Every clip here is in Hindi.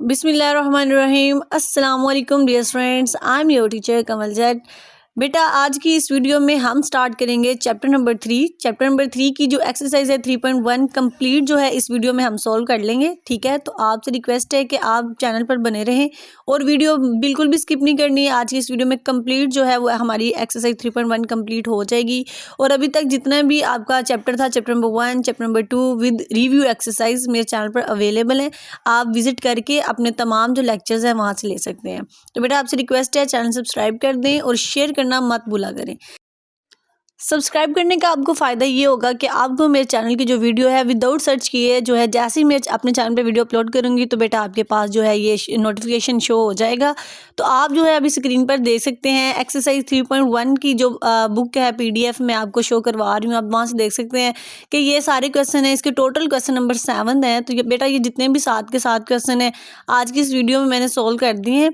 बिस्मिल्लाहिर्रहमानिर्रहीम अस्सलाम वालेकुम dear friends, I am your teacher Kamal Jat. बेटा आज की इस वीडियो में हम स्टार्ट करेंगे चैप्टर नंबर 3 की जो एक्सरसाइज है 3.1 कंप्लीट जो है इस वीडियो में हम सॉल्व कर लेंगे। ठीक है, तो आपसे रिक्वेस्ट है कि आप चैनल पर बने रहें और वीडियो बिल्कुल भी स्किप नहीं करनी है। आज की इस वीडियो में कंप्लीट जो है वो हमारी एक्सरसाइज 3.1 कंप्लीट हो जाएगी और अभी तक जितना भी आपका चैप्टर था, chapter number 1, chapter number 2 with review exercise मेरे चैनल पर अवेलेबल है। आप विजिट करके अपने तमाम जो लेक्चर्स हैं वहाँ से ले सकते हैं। तो बेटा आपसे रिक्वेस्ट है चैनल सब्सक्राइब कर दें और शेयर करना मत भूला करें। सब्सक्राइब करने का आपको फ़ायदा ये होगा कि आपको मेरे चैनल की जो वीडियो है विदाउट सर्च किए जो है जैसे ही मैं अपने चैनल पे वीडियो अपलोड करूँगी तो बेटा आपके पास जो है ये नोटिफिकेशन शो हो जाएगा। तो आप जो है अभी स्क्रीन पर देख सकते हैं एक्सरसाइज 3.1 की जो बुक है PDF मैं आपको शो करवा रही हूँ। आप वहाँ से देख सकते हैं कि ये सारे क्वेश्चन हैं, इसके टोटल क्वेश्चन नंबर 7 हैं। तो ये बेटा ये जितने भी 7 के 7 क्वेश्चन हैं आज की इस वीडियो में मैंने सोल्व कर दिए हैं।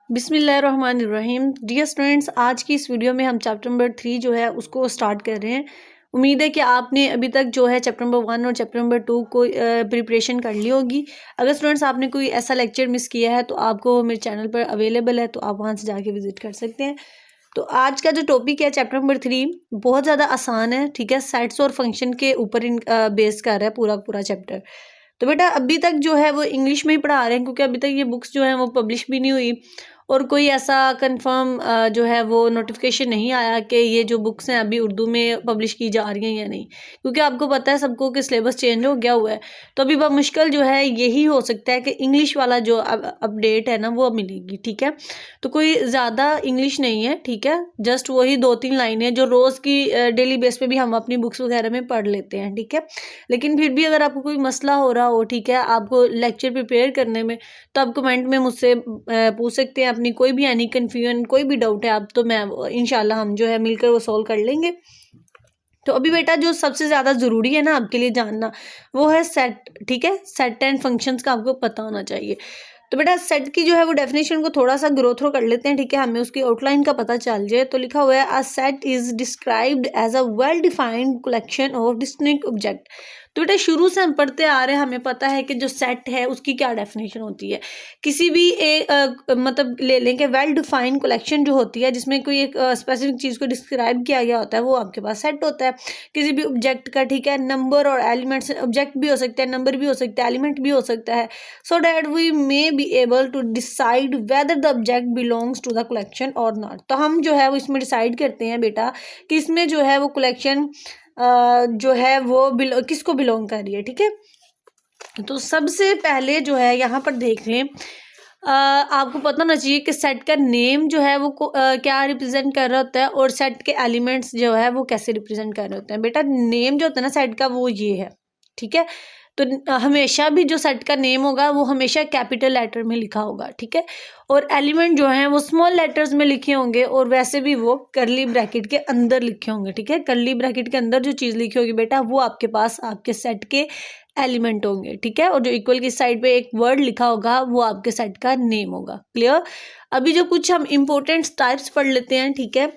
बिस्मिल्लाहिर्रहमानिर्रहीम। डियर स्टूडेंट्स, आज की इस वीडियो में हम चैप्टर नंबर 3 जो है उसको स्टार्ट कर रहे हैं। उम्मीद है कि आपने अभी तक जो है चैप्टर नंबर 1 और चैप्टर नंबर 2 को प्रिपरेशन कर ली होगी। अगर स्टूडेंट्स आपने कोई ऐसा लेक्चर मिस किया है तो आपको मेरे चैनल पर अवेलेबल है, तो आप वहाँ से जाके विजिट कर सकते हैं। तो आज का जो टॉपिक है चैप्टर नंबर 3 बहुत ज़्यादा आसान है। ठीक है, सेट्स और फंक्शन के ऊपर बेस कर रहा है पूरा पूरा चैप्टर। तो बेटा अभी तक जो है वो इंग्लिश में ही पढ़ा रहे हैं क्योंकि अभी तक ये बुक्स जो हैं वो पब्लिश भी नहीं हुई और कोई ऐसा कंफर्म जो है वो नोटिफिकेशन नहीं आया कि ये जो बुक्स हैं अभी उर्दू में पब्लिश की जा रही हैं या नहीं, क्योंकि आपको पता है सबको कि सिलेबस चेंज हो गया हुआ है। तो अभी मुश्किल जो है यही हो सकता है कि इंग्लिश वाला जो अपडेट है ना वो मिलेगी। ठीक है, तो कोई ज़्यादा इंग्लिश नहीं है। ठीक है, जस्ट वही 2-3 लाइनें जो रोज़ की डेली बेस पे भी हम अपनी बुक्स वगैरह में पढ़ लेते हैं। ठीक है, लेकिन फिर भी अगर आपको कोई मसला हो रहा हो, ठीक है, आपको लेक्चर प्रिपेयर करने में, तो आप कमेंट में मुझसे पूछ सकते हैं अपनी कोई भी एनी कन्फ्यूजन कोई भी डाउट है आप, तो मैं इंशाल्लाह हम जो है मिलकर वो सॉल्व कर लेंगे। तो अभी बेटा जो सबसे ज़्यादा ज़रूरी है ना आपके लिए जानना वो है सेट। ठीक है, सेट एंड फंक्शंस का आपको पता होना चाहिए। तो बेटा सेट की जो है वो डेफिनेशन को थोड़ा सा ग्रो थ्रो कर लेते हैं। ठीक है, हमें उसकी आउटलाइन का पता चल जाए। तो लिखा हुआ है a set is described as a well defined collection of distinct object. तो बेटा शुरू से हम पढ़ते आ रहे हैं, हमें पता है कि जो सेट है उसकी क्या डेफिनेशन होती है। किसी भी मतलब ले लें कि वेल डिफाइंड कलेक्शन जो होती है जिसमें कोई एक स्पेसिफिक चीज़ को डिस्क्राइब किया गया होता है वो आपके पास सेट होता है किसी भी ऑब्जेक्ट का। ठीक है, नंबर और एलिमेंट्स, ऑब्जेक्ट भी हो सकता है, नंबर भी हो सकता है, एलिमेंट भी हो सकता है, so that we may be able to decide whether the object belongs to the collection और नॉट। तो हम जो है वो इसमें डिसाइड करते हैं बेटा कि इसमें जो है वो कलेक्शन जो है वो किसको बिलोंग कर रही है। ठीक है, तो सबसे पहले जो है यहाँ पर देख लें, आपको पता होना चाहिए कि सेट का नेम जो है वो क्या रिप्रेजेंट कर रहा होता है और सेट के एलिमेंट्स जो है वो कैसे रिप्रेजेंट कर रहे होते हैं। बेटा नेम जो होता है ना सेट का वो ये है। ठीक है, तो हमेशा भी जो सेट का नेम होगा वो हमेशा कैपिटल लेटर में लिखा होगा। ठीक है, और एलिमेंट जो हैं वो स्मॉल लेटर्स में लिखे होंगे और वैसे भी वो करली ब्रैकेट के अंदर लिखे होंगे। ठीक है, करली ब्रैकेट के अंदर जो चीज़ लिखी होगी बेटा वो आपके पास आपके सेट के एलिमेंट होंगे। ठीक है, और जो इक्वल की साइड पे एक वर्ड लिखा होगा वो आपके सेट का नेम होगा। क्लियर? अभी जो कुछ हम इंपॉर्टेंट टाइप्स पढ़ लेते हैं। ठीक है,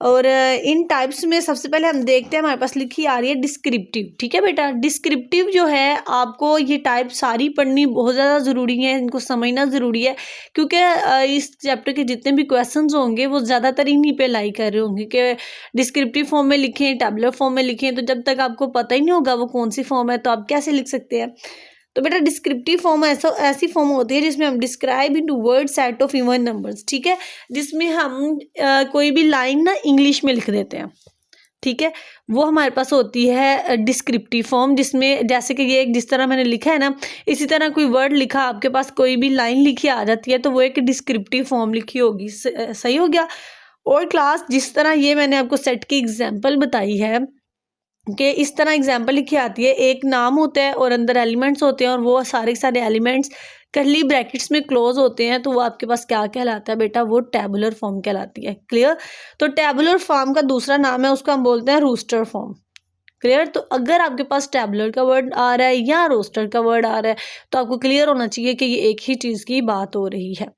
और इन टाइप्स में सबसे पहले हम देखते हैं, हमारे पास लिखी आ रही है डिस्क्रिप्टिव। ठीक है बेटा, डिस्क्रिप्टिव जो है आपको ये टाइप सारी पढ़नी बहुत ज़्यादा ज़रूरी है, इनको समझना ज़रूरी है क्योंकि इस चैप्टर के जितने भी क्वेश्चंस होंगे वो ज़्यादातर इन्हीं पे लाई कर रहे होंगे कि डिस्क्रिप्टिव फॉर्म में लिखें, टैबुलर फॉर्म में लिखें। तो जब तक आपको पता ही नहीं होगा वो कौन सी फॉर्म है तो आप कैसे लिख सकते हैं। तो बेटा डिस्क्रिप्टिव फॉर्म ऐसी फॉर्म होती है जिसमें हम describe into word set of even numbers. ठीक है, जिसमें हम कोई भी लाइन ना इंग्लिश में लिख देते हैं। ठीक है, वो हमारे पास होती है डिस्क्रिप्टिव फॉर्म, जिसमें जैसे कि ये जिस तरह मैंने लिखा है ना इसी तरह कोई वर्ड लिखा आपके पास कोई भी लाइन लिखी आ जाती है तो वो एक डिस्क्रिप्टिव फॉर्म लिखी होगी। सही हो गया। और क्लास जिस तरह ये मैंने आपको सेट की एग्जाम्पल बताई है कि इस तरह एग्जाम्पल लिखी आती है, एक नाम होता है और अंदर एलिमेंट्स होते हैं और वो सारे के सारे एलिमेंट्स करली ब्रैकेट्स में क्लोज होते हैं, तो वो आपके पास क्या कहलाता है बेटा, वो टैबुलर फॉर्म कहलाती है। क्लियर? तो टैबुलर फॉर्म का दूसरा नाम है उसको हम बोलते हैं रोस्टर फॉर्म। क्लियर? तो अगर आपके पास टैबुलर का वर्ड आ रहा है या रोस्टर का वर्ड आ रहा है तो आपको क्लियर होना चाहिए कि ये एक ही चीज़ की बात हो रही है।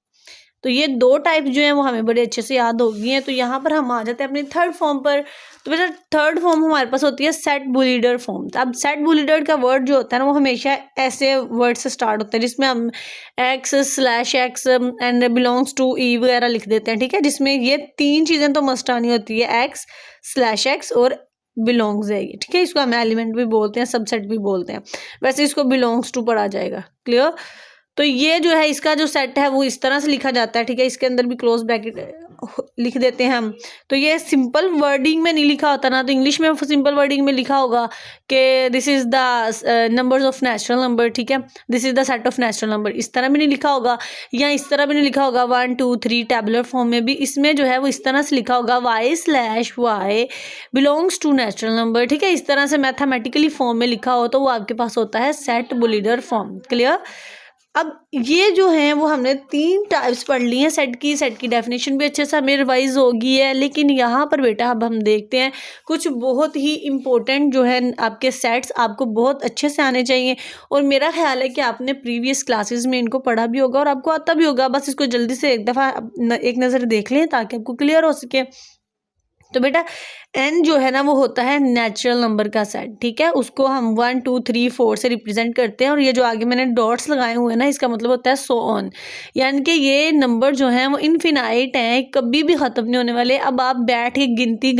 तो ये दो टाइप जो है वो हमें बड़े अच्छे से याद हो गई हैं। तो यहाँ पर हम आ जाते हैं अपनी थर्ड फॉर्म पर। तो बेटा थर्ड फॉर्म हमारे पास होती है सेट बुलियड फॉर्म। अब सेट बुलियड का वर्ड जो होता है ना वो हमेशा ऐसे वर्ड से स्टार्ट होता है जिसमें हम x slash x and belongs to E वगैरह लिख देते हैं, ठीक है, जिसमें ये तीन चीज़ें तो मस्ट आनी होती है, एक्स स्लैश एक्स और बिलोंग्स है ये, ठीक है। इसको हम एलिमेंट भी बोलते हैं, सबसेट भी बोलते हैं, वैसे इसको बिलोंग्स टू पढ़ा जाएगा। क्लियर। तो ये जो है इसका जो सेट है वो इस तरह से लिखा जाता है, ठीक है। इसके अंदर भी क्लोज ब्रैकेट लिख देते हैं हम। तो ये सिंपल वर्डिंग में नहीं लिखा होता ना, तो इंग्लिश में सिंपल वर्डिंग में लिखा होगा कि this is the numbers of natural number, ठीक है, this is the set of natural number, इस तरह भी नहीं लिखा होगा, या इस तरह भी नहीं लिखा होगा 1 2 3 टैबुलर फॉर्म में भी। इसमें जो है वो इस तरह से लिखा होगा Y slash Y belongs to natural number, ठीक है। इस तरह से मैथमेटिकली फॉर्म में लिखा हो तो वो आपके पास होता है सेट बुलियड फॉर्म। क्लियर। अब ये जो है वो हमने तीन टाइप्स पढ़ ली हैं सेट की डेफिनेशन भी अच्छे से हमें रिवाइज हो गई है। लेकिन यहाँ पर बेटा अब हम देखते हैं कुछ बहुत ही इम्पोर्टेंट जो है आपके सेट्स आपको बहुत अच्छे से आने चाहिए, और मेरा ख्याल है कि आपने प्रीवियस क्लासेस में इनको पढ़ा भी होगा और आपको आता भी होगा, बस इसको जल्दी से एक दफ़ा एक नज़र देख लें ताकि आपको क्लियर हो सके। तो बेटा n जो है ना वो होता है नेचुरल नंबर का सेट, ठीक है, उसको हम 1 2 3 4 से रिप्रेजेंट करते हैं, और ये जो आगे मैंने डॉट्स लगाए हुए हैं ना इसका मतलब होता है सो ऑन, यानी कि ये नंबर जो हैं वो इनफिनाइट हैं, कभी भी ख़त्म नहीं होने वाले। अब आप बैठ के गिनती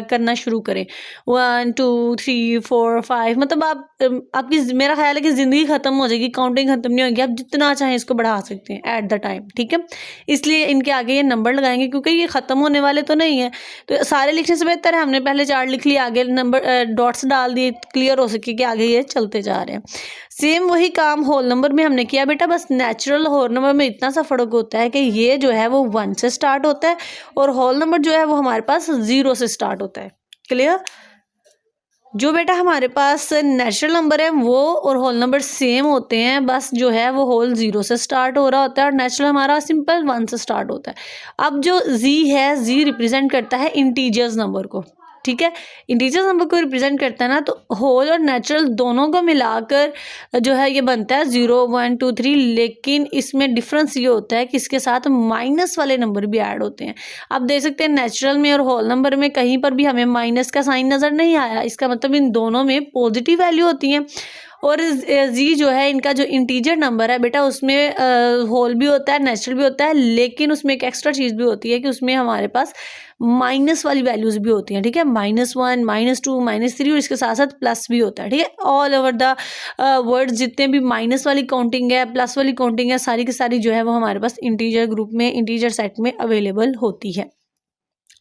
करना शुरू करें 1 2 3 4 5, मतलब आपकी मेरा ख्याल है कि ज़िंदगी ख़त्म हो जाएगी, काउंटिंग ख़त्म नहीं होगी, आप जितना चाहें इसको बढ़ा सकते हैं एट द टाइम, ठीक है। इसलिए इनके आगे ये नंबर लगाएंगे क्योंकि ये ख़त्म होने वाले तो नहीं है। तो सारे लिखने से बेहतर है हमने पहले चार्ट लिख लिया, आगे नंबर डॉट्स डाल दिए, क्लियर हो सके कि आगे ये चलते जा रहे हैं। सेम वही काम होल नंबर में हमने किया बेटा, बस नेचुरल होल नंबर में इतना सा फ़र्क होता है कि ये जो है वो 1 से स्टार्ट होता है और होल नंबर जो है वो हमारे पास 0 से स्टार्ट होता है। क्लियर। जो बेटा हमारे पास नेचुरल नंबर है वो और होल नंबर सेम होते हैं, बस जो है वो होल 0 से स्टार्ट हो रहा होता है और नेचुरल हमारा सिंपल 1 से स्टार्ट होता है। अब जो जी है, जी रिप्रेजेंट करता है इंटीजर्स नंबर को, ठीक है, इंटीजर्स नंबर को रिप्रेजेंट करता है ना, तो होल और नेचुरल दोनों को मिलाकर जो है ये बनता है 0 1 2 3। लेकिन इसमें डिफरेंस ये होता है कि इसके साथ माइनस वाले नंबर भी ऐड होते हैं। आप देख सकते हैं नेचुरल में और होल नंबर में कहीं पर भी हमें माइनस का साइन नज़र नहीं आया, इसका मतलब इन दोनों में पॉजिटिव वैल्यू होती हैं। और जी जो है इनका जो इंटीजर नंबर है बेटा उसमें होल भी होता है, नेचुरल भी होता है, लेकिन उसमें एक एक्स्ट्रा चीज़ भी होती है कि उसमें हमारे पास माइनस वाली वैल्यूज़ भी होती हैं, ठीक है, -1 -2 -3, और इसके साथ साथ प्लस भी होता है, ठीक है। ऑल ओवर द वर्ड्स जितने भी माइनस वाली काउंटिंग है, प्लस वाली काउंटिंग है, सारी की सारी जो है वो हमारे पास इंटीजर ग्रुप में, इंटीजर सेट में अवेलेबल होती है।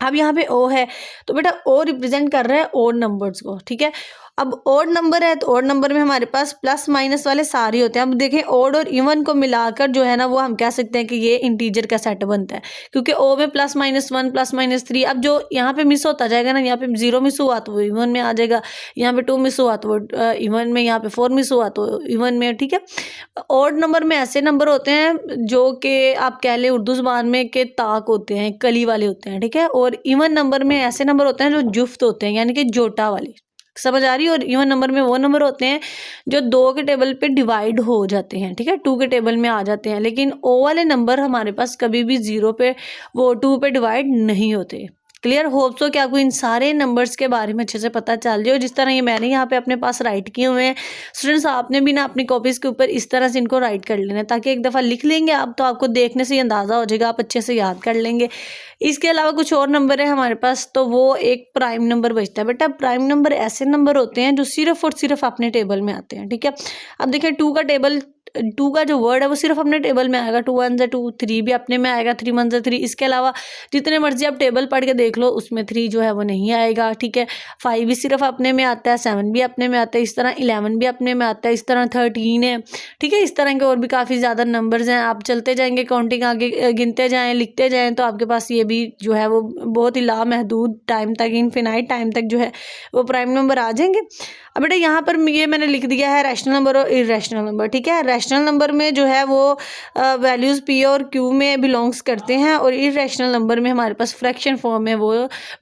अब यहाँ पे ओ है तो बेटा ओ रिप्रेजेंट कर रहा है ओड नंबर्स को, ठीक है। अब ओड नंबर है तो ओड नंबर में हमारे पास प्लस माइनस वाले सारे होते हैं। अब देखें ओड और इवन को मिलाकर जो है ना वो हम कह सकते हैं कि ये इंटीजर का सेट बनता है, क्योंकि ओ में +-1 +-3। अब जो यहाँ पे मिस होता जाएगा ना, यहाँ पे 0 मिस हुआ तो वो इवन में आ जाएगा, यहाँ पे 2 मिस हुआ तो वो इवन में, यहाँ पे 4 मिस हुआ तो इवन में, ठीक है। ओड नंबर में ऐसे नंबर होते हैं जो कि आप कह लें उर्दू ज़बान में के ताक होते हैं, कली वाले होते हैं, ठीक है। और इवन नंबर में ऐसे नंबर होते हैं जो जुफ्त होते हैं, यानी कि जोटा वाले, समझ आ रही है। और इवन नंबर में वो नंबर होते हैं जो 2 के टेबल पे डिवाइड हो जाते हैं, ठीक है, 2 के टेबल में आ जाते हैं। लेकिन ओ वाले नंबर हमारे पास कभी भी 0 पे वो 2 पे डिवाइड नहीं होते। क्लियर। होप सो कि आपको इन सारे नंबर्स के बारे में अच्छे से पता चल जाए। और जिस तरह ये मैंने यहाँ पे अपने पास राइट किए हुए हैं स्टूडेंट्स, आपने भी ना अपनी कॉपीज़ के ऊपर इस तरह से इनको राइट कर लेना है, ताकि एक दफ़ा लिख लेंगे आप तो आपको देखने से ही अंदाज़ा हो जाएगा, आप अच्छे से याद कर लेंगे। इसके अलावा कुछ और नंबर है हमारे पास, तो वो एक प्राइम नंबर बचता है। बेटा प्राइम नंबर ऐसे नंबर होते हैं जो सिर्फ और सिर्फ अपने टेबल में आते हैं, ठीक है। अब देखिए 2 का जो वर्ड है वो सिर्फ अपने टेबल में आएगा, 2 1 2, 3 भी अपने में आएगा, 3 1 3। इसके अलावा जितने मर्जी आप टेबल पढ़ के देख लो उसमें 3 जो है वो नहीं आएगा, ठीक है। 5 भी सिर्फ अपने में आता है, 7 भी अपने में आता है, इस तरह 11 भी अपने में आता है, इस तरह 13 है, ठीक है। इस तरह के और भी काफ़ी ज़्यादा नंबर्स हैं। आप चलते जाएंगे, काउंटिंग आगे गिनते जाएँ, लिखते जाएँ, तो आपके पास ये भी जो है वो बहुत ही लामहदूद टाइम तक, इनफिनाइट टाइम तक जो है वो प्राइम नंबर आ जाएंगे। अब बेटा यहाँ पर ये मैंने लिख दिया है रैशनल नंबर और इरेशनल नंबर, ठीक है। रैशनल नंबर में जो है वो वैल्यूज़ पी और क्यू में बिलोंग्स करते हैं, और इरेशनल नंबर में हमारे पास फ्रैक्शन फॉर्म में वो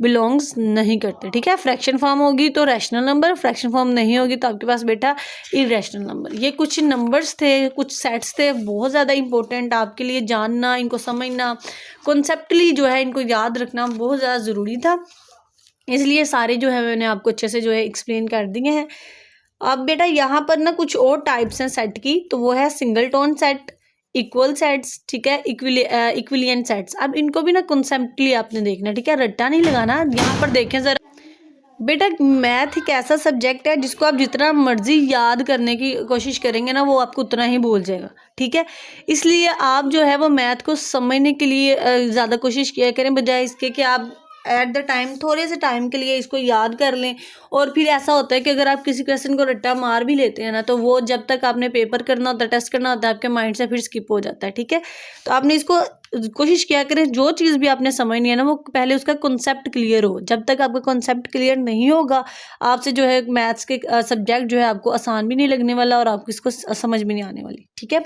बिलोंग्स नहीं करते, ठीक है। फ्रैक्शन फॉर्म होगी तो रैशनल नंबर, फ्रैक्शन फॉर्म नहीं होगी तो आपके पास बेटा इरेशनल नंबर। ये कुछ नंबर्स थे, कुछ सेट्स थे, बहुत ज़्यादा इंपॉर्टेंट आपके लिए जानना, इनको समझना, कॉन्सेप्टली जो है इनको याद रखना बहुत ज़्यादा ज़रूरी था, इसलिए सारे जो है मैंने आपको अच्छे से जो है एक्सप्लेन कर दिए हैं। अब बेटा यहाँ पर ना कुछ और टाइप्स हैं सेट की, तो वो है single tone set, equal sets, ठीक है, इक्विलियंट सेट्स। अब इनको भी ना कॉन्सेप्टली आपने देखना, ठीक है, रट्टा नहीं लगाना। यहाँ पर देखें ज़रा बेटा, मैथ एक ऐसा सब्जेक्ट है जिसको आप जितना मर्जी याद करने की कोशिश करेंगे ना वो आपको उतना ही भूल जाएगा, ठीक है। इसलिए आप जो है वो मैथ को समझने के लिए ज़्यादा कोशिश किया करें, बजाय इसके कि आप एट द टाइम थोड़े से टाइम के लिए इसको याद कर लें। और फिर ऐसा होता है कि अगर आप किसी क्वेश्चन को रट्टा मार भी लेते हैं ना, तो वो जब तक आपने पेपर करना होता है, टेस्ट करना होता है, आपके माइंड से फिर स्किप हो जाता है, ठीक है। तो आपने इसको कोशिश किया करें, जो चीज़ भी आपने समझनी है ना वो पहले उसका कॉन्सेप्ट क्लियर हो। जब तक आपका कॉन्सेप्ट क्लियर नहीं होगा, आपसे जो है मैथ्स के सब्जेक्ट जो है आपको आसान भी नहीं लगने वाला और आपको इसको समझ भी नहीं आने वाली, ठीक है।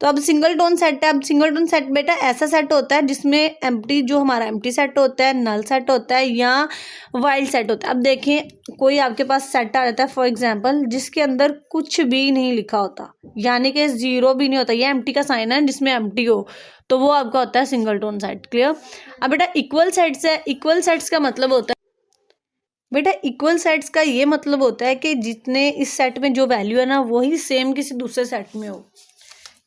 तो अब सिंगल टोन सेट है। अब सिंगल टोन सेट बेटा ऐसा सेट होता है जिसमें एम्प्टी, जो हमारा एम्प्टी सेट होता है, नल सेट होता है या वाइल्ड सेट होता है। अब देखें कोई आपके पास सेट आ जाता है फॉर एग्जांपल जिसके अंदर कुछ भी नहीं लिखा होता, यानी कि जीरो भी नहीं होता, ये एम्प्टी का साइन है जिसमें एम्प्टी हो, तो वो आपका होता है सिंगल टोन सेट। क्लियर। अब बेटा इक्वल सेट्स है। इक्वल सेट्स का मतलब होता है बेटा, इक्वल सेट्स का ये मतलब होता है कि जितने इस सेट में जो वैल्यू है ना वही सेम किसी दूसरे सेट में हो।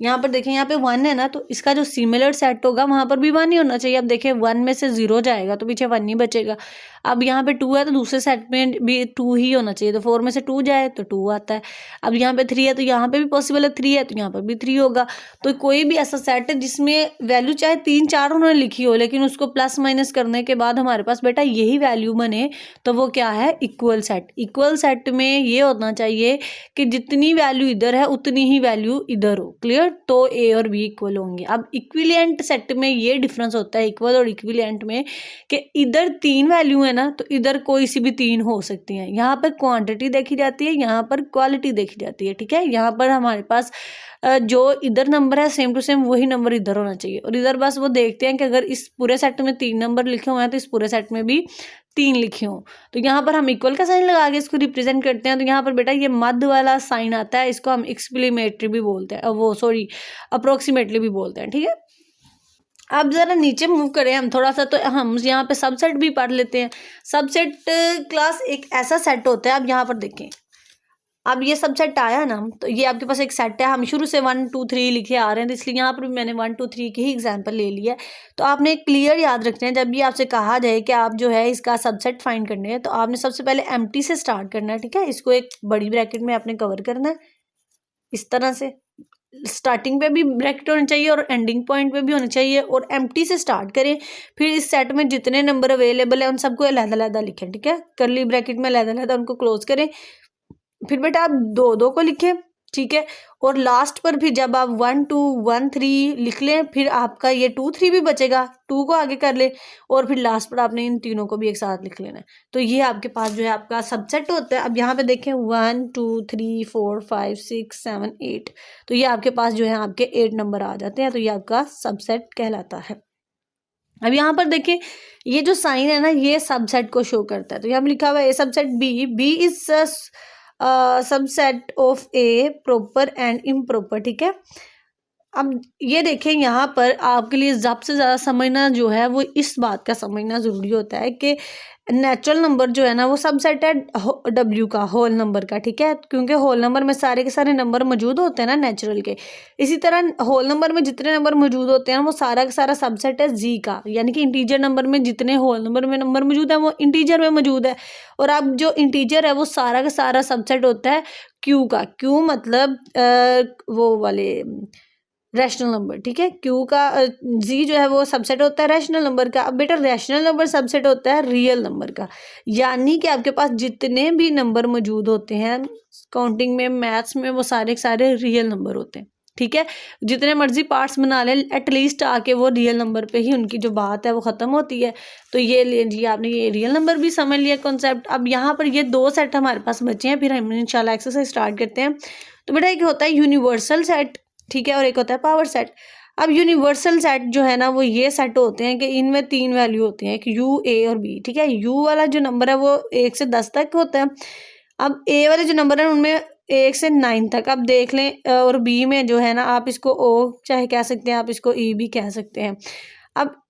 यहाँ पर देखें, यहाँ पे 1 है ना, तो इसका जो सिमिलर सेट होगा वहाँ पर भी 1 ही होना चाहिए। अब देखें 1 में से 0 जाएगा तो पीछे 1 ही बचेगा। अब यहाँ पे 2 है तो दूसरे सेट में भी 2 ही होना चाहिए, तो 4 में से 2 जाए तो 2 आता है। अब यहाँ पे 3 है तो यहाँ पे भी पॉसिबल है, 3 है तो यहाँ पर भी 3 होगा। तो कोई भी ऐसा सेट है जिसमें वैल्यू चाहे 3-4 उन्होंने लिखी हो, लेकिन उसको प्लस माइनस करने के बाद हमारे पास बेटा यही वैल्यू बने, तो वो क्या है, इक्वल सेट। इक्वल सेट में ये होना चाहिए कि जितनी वैल्यू इधर है उतनी ही वैल्यू इधर हो। क्लियर। तो ए और बी इक्वल होंगे। अब इक्विलियंट सेट में ये डिफरेंस होता है इक्वल और इक्विलियंट में कि इधर 3 वैल्यू है ना, तो इधर कोई सी भी 3 हो सकती हैं। यहाँ पर क्वांटिटी देखी जाती है, यहाँ पर क्वालिटी देखी जाती है, ठीक है। यहाँ पर हमारे पास जो इधर नंबर है सेम टू सेम वही नंबर इधर होना चाहिए, और इधर बस वो देखते हैं कि अगर इस पूरे सेट में 3 नंबर लिखे हुए हैं तो इस पूरे सेट में भी 3 लिखे हों। तो यहाँ पर हम इक्वल का साइन लगा के इसको रिप्रेजेंट करते हैं। तो यहाँ पर बेटा ये मध्य वाला साइन आता है, इसको हम एक्सप्लीमेटरी भी बोलते हैं, वो सॉरी अप्रोक्सीमेटली भी बोलते हैं, ठीक है। अब जरा नीचे मूव करें हम थोड़ा सा, तो हम यहाँ पे सबसेट भी पढ़ लेते हैं। सबसेट क्लास एक ऐसा सेट होता है, अब यहाँ पर देखें, अब ये सबसेट आया ना, तो ये आपके पास एक सेट है, हम शुरू से 1 2 3 लिखे आ रहे हैं, तो इसलिए यहाँ पर भी मैंने 1 2 3 की ही एग्जांपल ले लिया है। तो आपने क्लियर याद रखना है, जब भी आपसे कहा जाए कि आप जो है इसका सबसेट फाइंड करने हैं, तो आपने सबसे पहले एम्प्टी से स्टार्ट करना है, ठीक है। इसको एक बड़ी ब्रैकेट में आपने कवर करना है इस तरह से, स्टार्टिंग पे भी ब्रैकेट होनी चाहिए और एंडिंग पॉइंट पे भी होनी चाहिए, और एम्प्टी से स्टार्ट करें। फिर इस सेट में जितने नंबर अवेलेबल है उन सबको अलग-अलग लिखें, ठीक है। कर्ली ब्रैकेट में अलग-अलग उनको क्लोज करें। फिर बेटा आप 2-2 को लिखें, ठीक है। और लास्ट पर फिर जब आप 1 2 1 3 लिख लें, फिर आपका ये 2 3 भी बचेगा, 2 को आगे कर ले, और फिर लास्ट पर आपने इन तीनों को भी एक साथ लिख लेना है। तो ये आपके पास जो है आपका सबसेट होता है। अब यहाँ पे देखें 1 2 3 4 5 6 7 8, तो ये आपके पास जो है आपके 8 नंबर आ जाते हैं, तो ये आपका सबसेट कहलाता है। अब यहाँ पर देखें ये जो साइन है ना, ये सबसेट को शो करता है। तो यहाँ पर लिखा हुआ है A subset B, B is subset of A proper and improper, ठीक है। अब ये देखें यहाँ पर आपके लिए सबसे ज़्यादा समझना जो है वो इस बात का समझना ज़रूरी होता है कि नेचुरल नंबर जो है ना वो सबसेट है डब्ल्यू का, होल नंबर का, ठीक है। क्योंकि होल नंबर में सारे के सारे नंबर मौजूद होते हैं ना नेचुरल के, इसी तरह होल नंबर में जितने नंबर मौजूद होते हैं वो सारा का सारा सबसेट है जी का, यानी कि इंटीजर नंबर में जितने होल नंबर में नंबर मौजूद है वो इंटीजर में मौजूद है। और अब जो इंटीजर है वो सारा का सारा सबसेट होता है क्यू का। क्यू मतलब वो वाले रैशनल नंबर, ठीक है। क्यू का जी जो है वो सबसेट होता है रैशनल नंबर का। अब बेटा रैशनल नंबर सबसेट होता है रियल नंबर का, यानी कि आपके पास जितने भी नंबर मौजूद होते हैं काउंटिंग में, मैथ्स में, वो सारे के सारे रियल नंबर होते हैं, ठीक है। जितने मर्जी पार्ट्स बना लें, एटलीस्ट आके वो रियल नंबर पे ही उनकी जो बात है वो ख़त्म होती है। तो ये लीजिए, आपने ये रियल नंबर भी समझ लिया कॉन्सेप्ट। अब यहाँ पर ये 2 सेट हमारे पास बचे हैं, फिर हम इंशाल्लाह एक्सरसाइज स्टार्ट करते हैं। तो बेटा एक होता है यूनिवर्सल सेट, ठीक है, और एक होता है पावर सेट। अब यूनिवर्सल सेट जो है ना वो ये सेट होते हैं कि इनमें 3 वैल्यू होती हैं, एक यू, ए और बी, ठीक है। यू वाला जो नंबर है वो 1 से 10 तक होता है। अब ए वाले जो नंबर है उनमें 1 से 9 तक आप देख लें, और बी में जो है ना आप इसको ओ चाहे कह सकते हैं, आप इसको ई भी कह सकते हैं। अब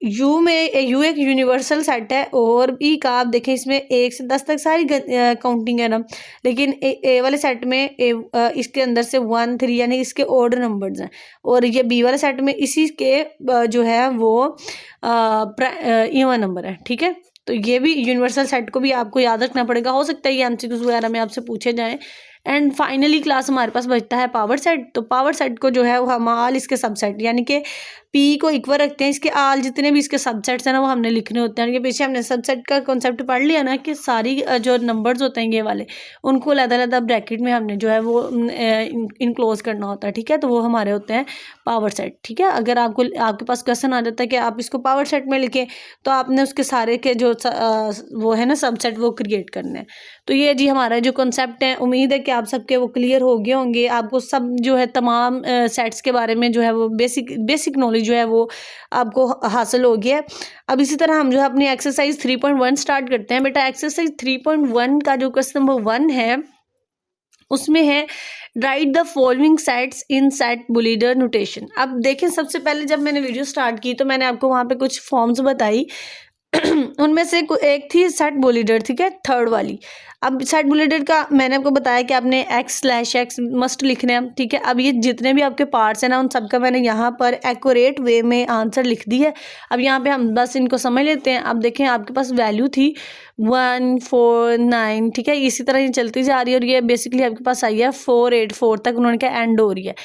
यू में, यू एक यूनिवर्सल सेट है, और ई का आप देखें इसमें 1 से 10 तक सारी काउंटिंग है ना, लेकिन ए वाले सेट में इसके अंदर से 1 3 यानी इसके ऑड नंबर्स हैं, और ये बी वाले सेट में इसी के जो है वो इवन नंबर है, ठीक है। तो ये भी यूनिवर्सल सेट को भी आपको याद रखना पड़ेगा, हो सकता है ये एमसीक्यूज वगैरह में आपसे पूछे जाएं। एंड फाइनली क्लास हमारे पास बचता है पावर सेट। तो पावर सेट को जो है वो हम आल इसके सबसेट यानी कि पी को इक्वल रखते हैं, इसके आल जितने भी इसके सबसेट्स हैं ना वो हमने लिखने होते हैं। ये पीछे हमने सबसेट का कॉन्सेप्ट पढ़ लिया ना कि सारी जो नंबर्स होते हैं ये वाले, उनको अलग-अलग ब्रैकेट में हमने जो है वो इनक्लोज करना होता है, ठीक है। तो वो हमारे होते हैं पावर सेट, ठीक है। अगर आपको आपके पास क्वेश्चन आ जाता है कि आप इसको पावर सेट में लिखें, तो आपने उसके सारे के जो वो है ना सबसेट वो क्रिएट करने हैं। तो ये जी हमारा जो कॉन्सेप्ट है, उम्मीद है कि आप सबके वो क्लियर हो गए होंगे। आपको सब जो है तमाम सेट्स के बारे में जो है वो बेसिक नॉलेज जो है वो आपको हासिल हो गया है। अब इसी तरह हम जो है अपनी एक्सरसाइज 3.1 स्टार्ट करते हैं। बेटा एक्सरसाइज 3.1 का जो क्वेश्चन नंबर 1 है उसमें है write the following sets in set builder notation. अब देखें, सबसे पहले जब मैंने वीडियो स्टार्ट की तो मैंने आपको वहाँ पे कुछ फॉर्म्स बताई उनमें से एक थी सेट बुलिडर, ठीक है, थर्ड वाली। अब सेट बुलिडर का मैंने आपको बताया कि आपने x/x मस्ट लिखना है, ठीक है। अब ये जितने भी आपके पार्ट्स हैं ना उन सबका मैंने यहाँ पर एक्यूरेट वे में आंसर लिख दी है। अब यहाँ पे हम बस इनको समझ लेते हैं। अब देखें, आपके पास वैल्यू थी 1 4 9, ठीक है, इसी तरह ये चलती जा रही है, और ये बेसिकली आपके पास आई है 4 8 4 तक उन्होंने क्या एंड हो रही है।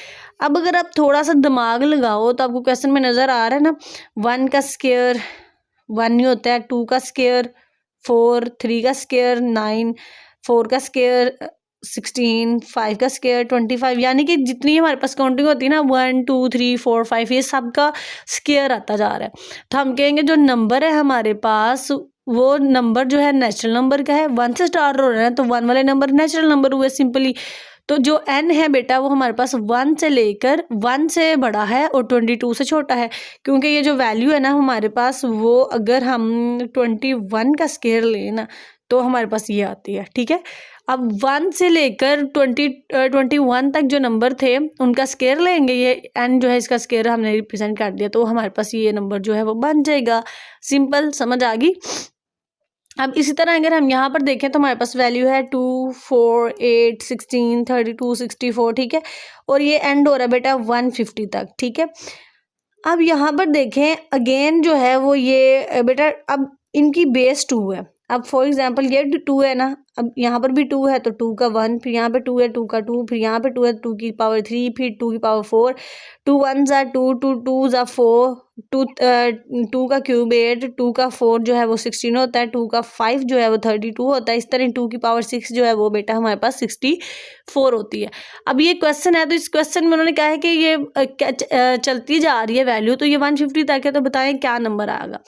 अब अगर आप थोड़ा सा दिमाग लगाओ तो आपको क्वेश्चन में नज़र आ रहा है ना, 1 का स्क्वायर 1 ही होता है, 2 का स्क्वायर 4, 3 का स्क्वायर 9, 4 का स्क्वायर 16, 5 का स्क्वायर 25, यानी कि जितनी हमारे पास काउंटिंग होती है ना 1 2 3 4 5 ये सब का स्क्वायर आता जा रहा है। तो हम कहेंगे जो नंबर है हमारे पास वो नंबर जो है नेचुरल नंबर का है, 1 से स्टार्ट हो रहा है तो 1 वाले नंबर नेचुरल नंबर हुए सिंपली। तो जो n है बेटा वो हमारे पास 1 से लेकर 1 से बड़ा है और 22 से छोटा है, क्योंकि ये जो वैल्यू है ना हमारे पास वो अगर हम 21 का स्क्वायर लें ना तो हमारे पास ये आती है, ठीक है। अब 1 से लेकर 21 तक जो नंबर थे उनका स्क्वायर लेंगे, ये n जो है इसका स्क्वायर हमने रिप्रेजेंट कर दिया, तो हमारे पास ये नंबर जो है वो बन जाएगा। सिंपल, समझ आ गई। अब इसी तरह अगर हम यहाँ पर देखें तो हमारे पास वैल्यू है 2 4 8 16 32 64, ठीक है, और ये एंड हो रहा है बेटा 150 तक, ठीक है। अब यहाँ पर देखें अगेन जो है वो ये बेटा अब इनकी बेस 2 है। अब फॉर एग्जांपल ये 2 है ना, अब यहाँ पर भी 2 है तो 2 का 1, फिर यहाँ पे 2 है 2 का 2, फिर यहाँ पे 2 है 2 की पावर 3, फिर 2 की पावर 4, 2 1 ज़ा 2, 2 2 ज़ा 4, 2 का क्यूब 8, 2 का 4 जो है वो 16 होता है, 2 का 5 जो है वो 32 होता है। इस तरह 2 की पावर 6 जो है वो बेटा हमारे पास 64 होती है। अब ये क्वेश्चन है तो इस क्वेश्चन में उन्होंने कहा है कि ये चलती जा रही है वैल्यू, तो ये 150 तक है, तो बताएं क्या नंबर आएगा।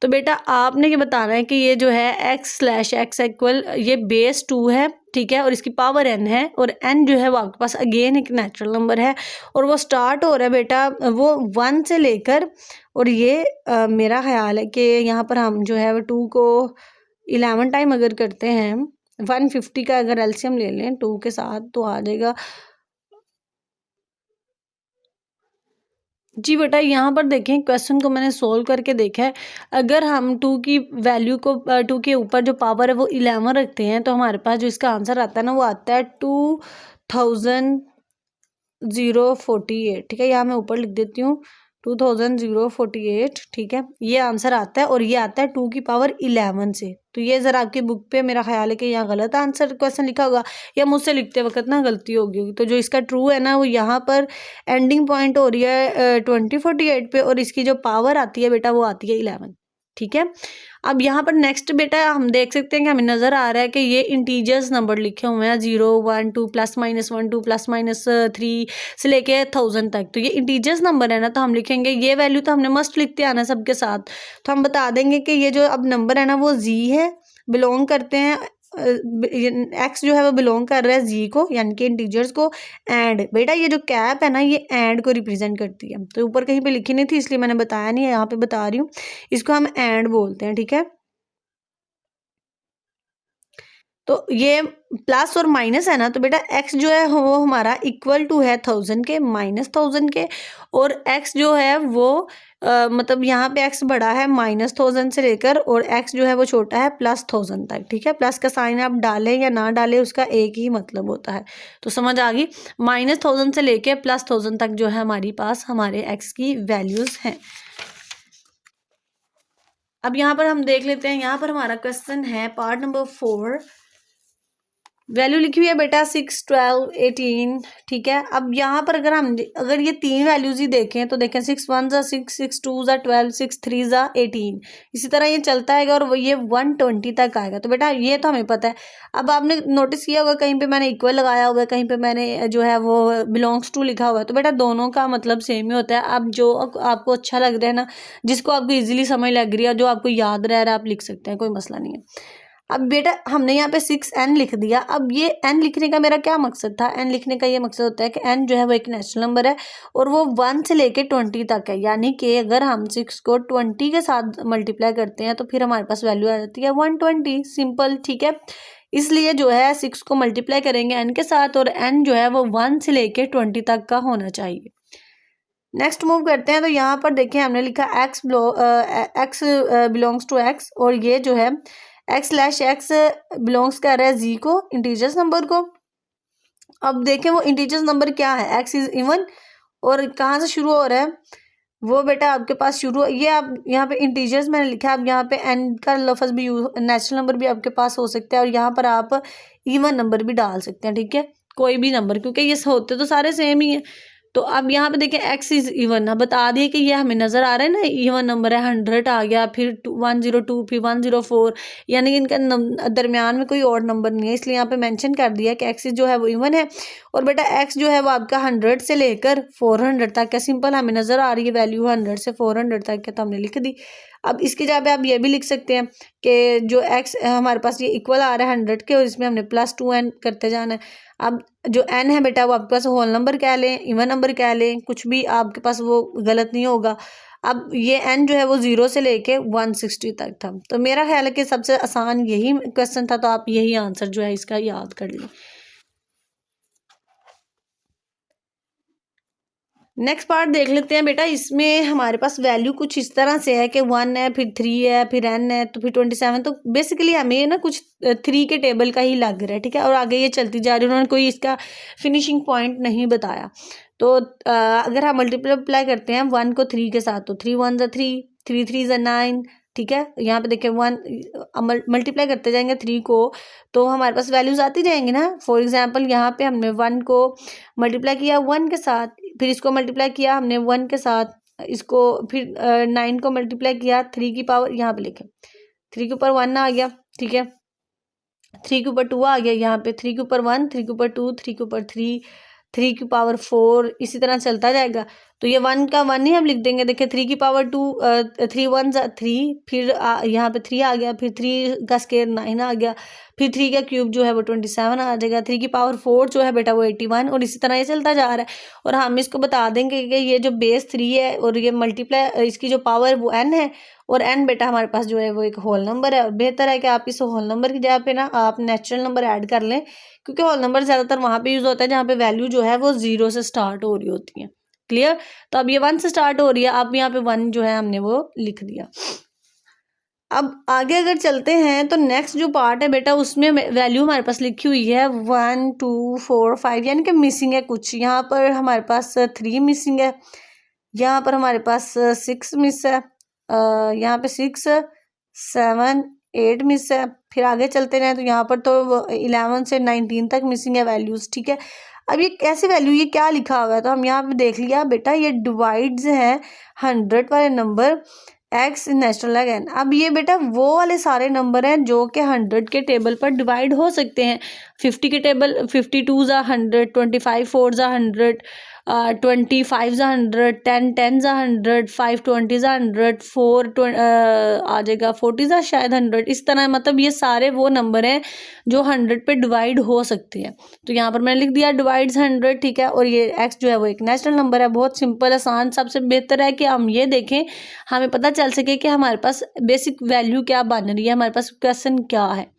तो बेटा आपने ये बताना है कि ये जो है x/x इक्वल ये बेस 2 है, ठीक है, और इसकी पावर n है, और n जो है वो आपके पास अगेन एक नेचुरल नंबर है, और वो स्टार्ट हो रहा है बेटा वो 1 से लेकर, और ये मेरा ख्याल है कि यहाँ पर हम जो है वो 2 को 11 टाइम अगर करते हैं 150 का अगर एलसीएम ले लें 2 के साथ तो आ जाएगा जी। बेटा यहाँ पर देखें क्वेश्चन को मैंने सोल्व करके देखा है, अगर हम 2 की वैल्यू को 2 के ऊपर जो पावर है वो 11 रखते हैं तो हमारे पास जो इसका आंसर आता है ना वो आता है 2048, ठीक है। यहाँ मैं ऊपर लिख देती हूँ 2048, ठीक है, ये आंसर आता है, और ये आता है 2 की पावर 11 से। तो ये ज़रा आपकी बुक पे मेरा ख्याल है कि यहाँ गलत आंसर क्वेश्चन लिखा होगा, या मुझसे लिखते वक्त ना गलती होगी। तो जो इसका ट्रू है ना वो यहाँ पर एंडिंग पॉइंट हो रही है 2048 पे, और इसकी जो पावर आती है बेटा वो आती है 11। ठीक है। अब यहाँ पर नेक्स्ट बेटा हम देख सकते हैं कि हमें नज़र आ रहा है कि ये इंटीजर्स नंबर लिखे हुए हैं 0 1 2 +-1 2 +-3 से लेके 1000 तक। तो ये इंटीजर्स नंबर है ना, तो हम लिखेंगे ये वैल्यू तो हमने मस्ट लिखते आना सबके साथ। तो हम बता देंगे कि ये जो अब नंबर है ना वो जी है, बिलोंग करते हैं एक्स जो है वो बिलोंग कर रहा है जी को, यानी कि इंटीजर्स को। एंड बेटा ये जो कैप है ना ये एंड को रिप्रेजेंट करती है। तो ऊपर कहीं पे लिखी नहीं थी इसलिए मैंने बताया नहीं है, यहाँ पे बता रही हूँ। इसको हम एंड बोलते हैं, ठीक है। तो ये प्लस और माइनस है ना, तो बेटा एक्स जो है वो हमारा इक्वल टू है 1000 के माइनस 1000 के, और एक्स जो है वो मतलब यहाँ पे एक्स बड़ा है -1000 से लेकर, और एक्स जो है वो छोटा है +1000 तक, ठीक है। प्लस का साइन आप डालें या ना डालें उसका एक ही मतलब होता है। तो समझ आ गई, -1000 से लेकर +1000 तक जो है हमारी पास हमारे एक्स की वैल्यूज हैं। अब यहाँ पर हम देख लेते हैं, यहाँ पर हमारा क्वेश्चन है पार्ट नंबर 4। वैल्यू लिखी हुई है बेटा 6 12 18, ठीक है। अब यहाँ पर अगर ये तीन वैल्यूज ही देखें तो देखें 6 1 ज़ा 6 6 2 ज़ा 12 6 3 ज़ा 18, इसी तरह ये चलता है और ये 120 तक आएगा। तो बेटा ये तो हमें पता है। अब आपने नोटिस किया होगा कहीं पे मैंने इक्वल लगाया हुआ है, कहीं पे मैंने जो है वो बिलोंग्स टू लिखा हुआ है। तो बेटा दोनों का मतलब सेम ही होता है। अब जो आपको अच्छा लग रहा है ना, जिसको आपको ईजिली समझ लग रही है, जो आपको याद रह रहा है, आप लिख सकते हैं, कोई मसला नहीं है। अब बेटा हमने यहाँ पे 6n लिख दिया। अब ये n लिखने का मेरा क्या मकसद था? n लिखने का ये मकसद होता है कि n जो है वो एक नेचुरल नंबर है और वो 1 से लेके 20 तक है, यानी कि अगर हम 6 को 20 के साथ मल्टीप्लाई करते हैं तो फिर हमारे पास वैल्यू आ जाती है 120, सिंपल, ठीक है। इसलिए जो है 6 को मल्टीप्लाई करेंगे n के साथ, और n जो है वो 1 से लेके 20 तक का होना चाहिए। नेक्स्ट मूव करते हैं, तो यहाँ पर देखिए हमने लिखा x बिलोंग्स टू x, और ये जो है x/x बिलोंग्स कर रहा है जी को, इंटीजर्स नंबर को। अब देखें वो इंटीजर्स नंबर क्या है, x इज इवन, और कहाँ से शुरू हो रहा है वो बेटा आपके पास शुरू, ये आप यहाँ पे इंटीजर्स मैंने लिखा है। अब यहाँ पे n का लफ्ज भी यूज, नेचुरल नंबर भी आपके पास हो सकता है, और यहाँ पर आप इवन नंबर भी डाल सकते हैं, ठीक है, कोई भी नंबर, क्योंकि ये होते तो सारे सेम ही है। तो अब यहाँ पे देखिए x इज इवन, अब बता दिए कि ये हमें नजर आ रहा है ना इवन नंबर है, 100 आ गया, फिर 102, फिर 104, यानी कि इनका दरमियान में कोई और नंबर नहीं है, इसलिए यहाँ पे मेंशन कर दिया कि x जो है वो इवन है। और बेटा x जो है वो आपका 100 से लेकर 400 तक है, सिंपल हमें नजर आ रही है वैल्यू 100 से 400 तक है, तो हमने लिख दी। अब इसकी जगह पे आप ये भी लिख सकते हैं कि जो x हमारे पास ये इक्वल आ रहा है 100 के, और इसमें हमने +2n करते जाना है। अब जो n है बेटा वो आपके पास होल नंबर कह लें, इवन नंबर कह लें, कुछ भी आपके पास वो गलत नहीं होगा। अब ये n जो है वो 0 से लेके 160 तक था। तो मेरा ख्याल है कि सबसे आसान यही क्वेश्चन था, तो आप यही आंसर जो है इसका याद कर लें। नेक्स्ट पार्ट देख लेते हैं बेटा। इसमें हमारे पास वैल्यू कुछ इस तरह से है कि 1 है, फिर 3 है, फिर n है, तो फिर 27। तो बेसिकली हमें ना कुछ 3 के टेबल का ही लग रहा है, ठीक है, और आगे ये चलती जा रही है, उन्होंने कोई इसका फिनिशिंग पॉइंट नहीं बताया। तो अगर हम मल्टीप्लाई करते हैं 1 को 3 के साथ, तो 3 1 ज़ा 3, 3 3 ज़ा 9, ठीक है। यहाँ पे देखिए 1 मल्टीप्लाई करते जाएंगे 3 को, तो हमारे पास वैल्यूज आती जाएंगी ना। फॉर एग्जाम्पल यहाँ पे हमने 1 को मल्टीप्लाई किया 1 के साथ, फिर इसको मल्टीप्लाई किया हमने 1 के साथ, इसको फिर 9 को मल्टीप्लाई किया 3 की पावर, यहाँ पे लिखे 3 के ऊपर 1 आ गया, ठीक है, 3 के ऊपर 2 आ गया, यहाँ पे 3 के ऊपर 1, 3 के ऊपर 2, 3 के ऊपर 3, 3 की पावर 4, इसी तरह चलता जाएगा। तो ये 1 का 1 ही हम लिख देंगे। देखिए 3 की पावर 2, 3 1 3, फिर यहाँ पे 3 आ गया, फिर 3 का स्केयर 9 आ गया, फिर 3 का क्यूब जो है वो 27 आ जाएगा, 3 की पावर 4 जो है बेटा वो 81, और इसी तरह ये चलता जा रहा है। और हम इसको बता देंगे कि ये जो बेस 3 है और ये मल्टीप्लाई इसकी जो पावर वो n है, और n बेटा हमारे पास जो है वो एक होल नंबर है। और बेहतर है कि आप इस होल नंबर की जगह पे ना आप नेचुरल नंबर ऐड कर लें, क्योंकि होल नंबर ज़्यादातर वहाँ पे यूज़ होता है जहाँ पे वैल्यू जो है वो 0 से स्टार्ट हो रही होती है। क्लियर? तो अब ये 1 से स्टार्ट हो रही है, अब यहाँ पे 1 जो है हमने वो लिख दिया। अब आगे अगर चलते हैं तो नेक्स्ट जो पार्ट है बेटा उसमें वैल्यू हमारे पास लिखी हुई है 1 2 4 5, यानी कि मिसिंग है कुछ। यहाँ पर हमारे पास 3 मिसिंग है, यहाँ पर हमारे पास 6 मिस है, यहाँ पे 6 7 8 मिस है। फिर आगे चलते रहे तो यहाँ पर तो 11 से 19 तक मिसिंग है वैल्यूज, ठीक है। अब ये कैसे वैल्यू, ये क्या लिखा हुआ है, तो हम यहाँ पे देख लिया बेटा ये डिवाइड्स है 100 वाले number X natural log N. अब ये बेटा वो वाले सारे नंबर हैं जो कि 100 के टेबल पर डिवाइड हो सकते हैं। 50 के टेबल 52 ज़ा 100, 25 4 ज़ा 100, 25 ज़ा 100, 10 ज़ा 100, 5 20 ज़ा 100, 4 आ जाएगा 40 ज़ा शायद 100। इस तरह मतलब ये सारे वो नंबर हैं जो 100 पे डिवाइड हो सकते हैं। तो यहाँ पर मैंने लिख दिया डिवाइड्स 100, ठीक है। और ये एक्स जो है वो एक नेचुरल नंबर है, बहुत सिंपल आसान। सबसे बेहतर है कि हम ये देखें, हमें पता चल सके कि हमारे पास बेसिक वैल्यू क्या बन रही है, हमारे पास क्वेश्चन क्या है।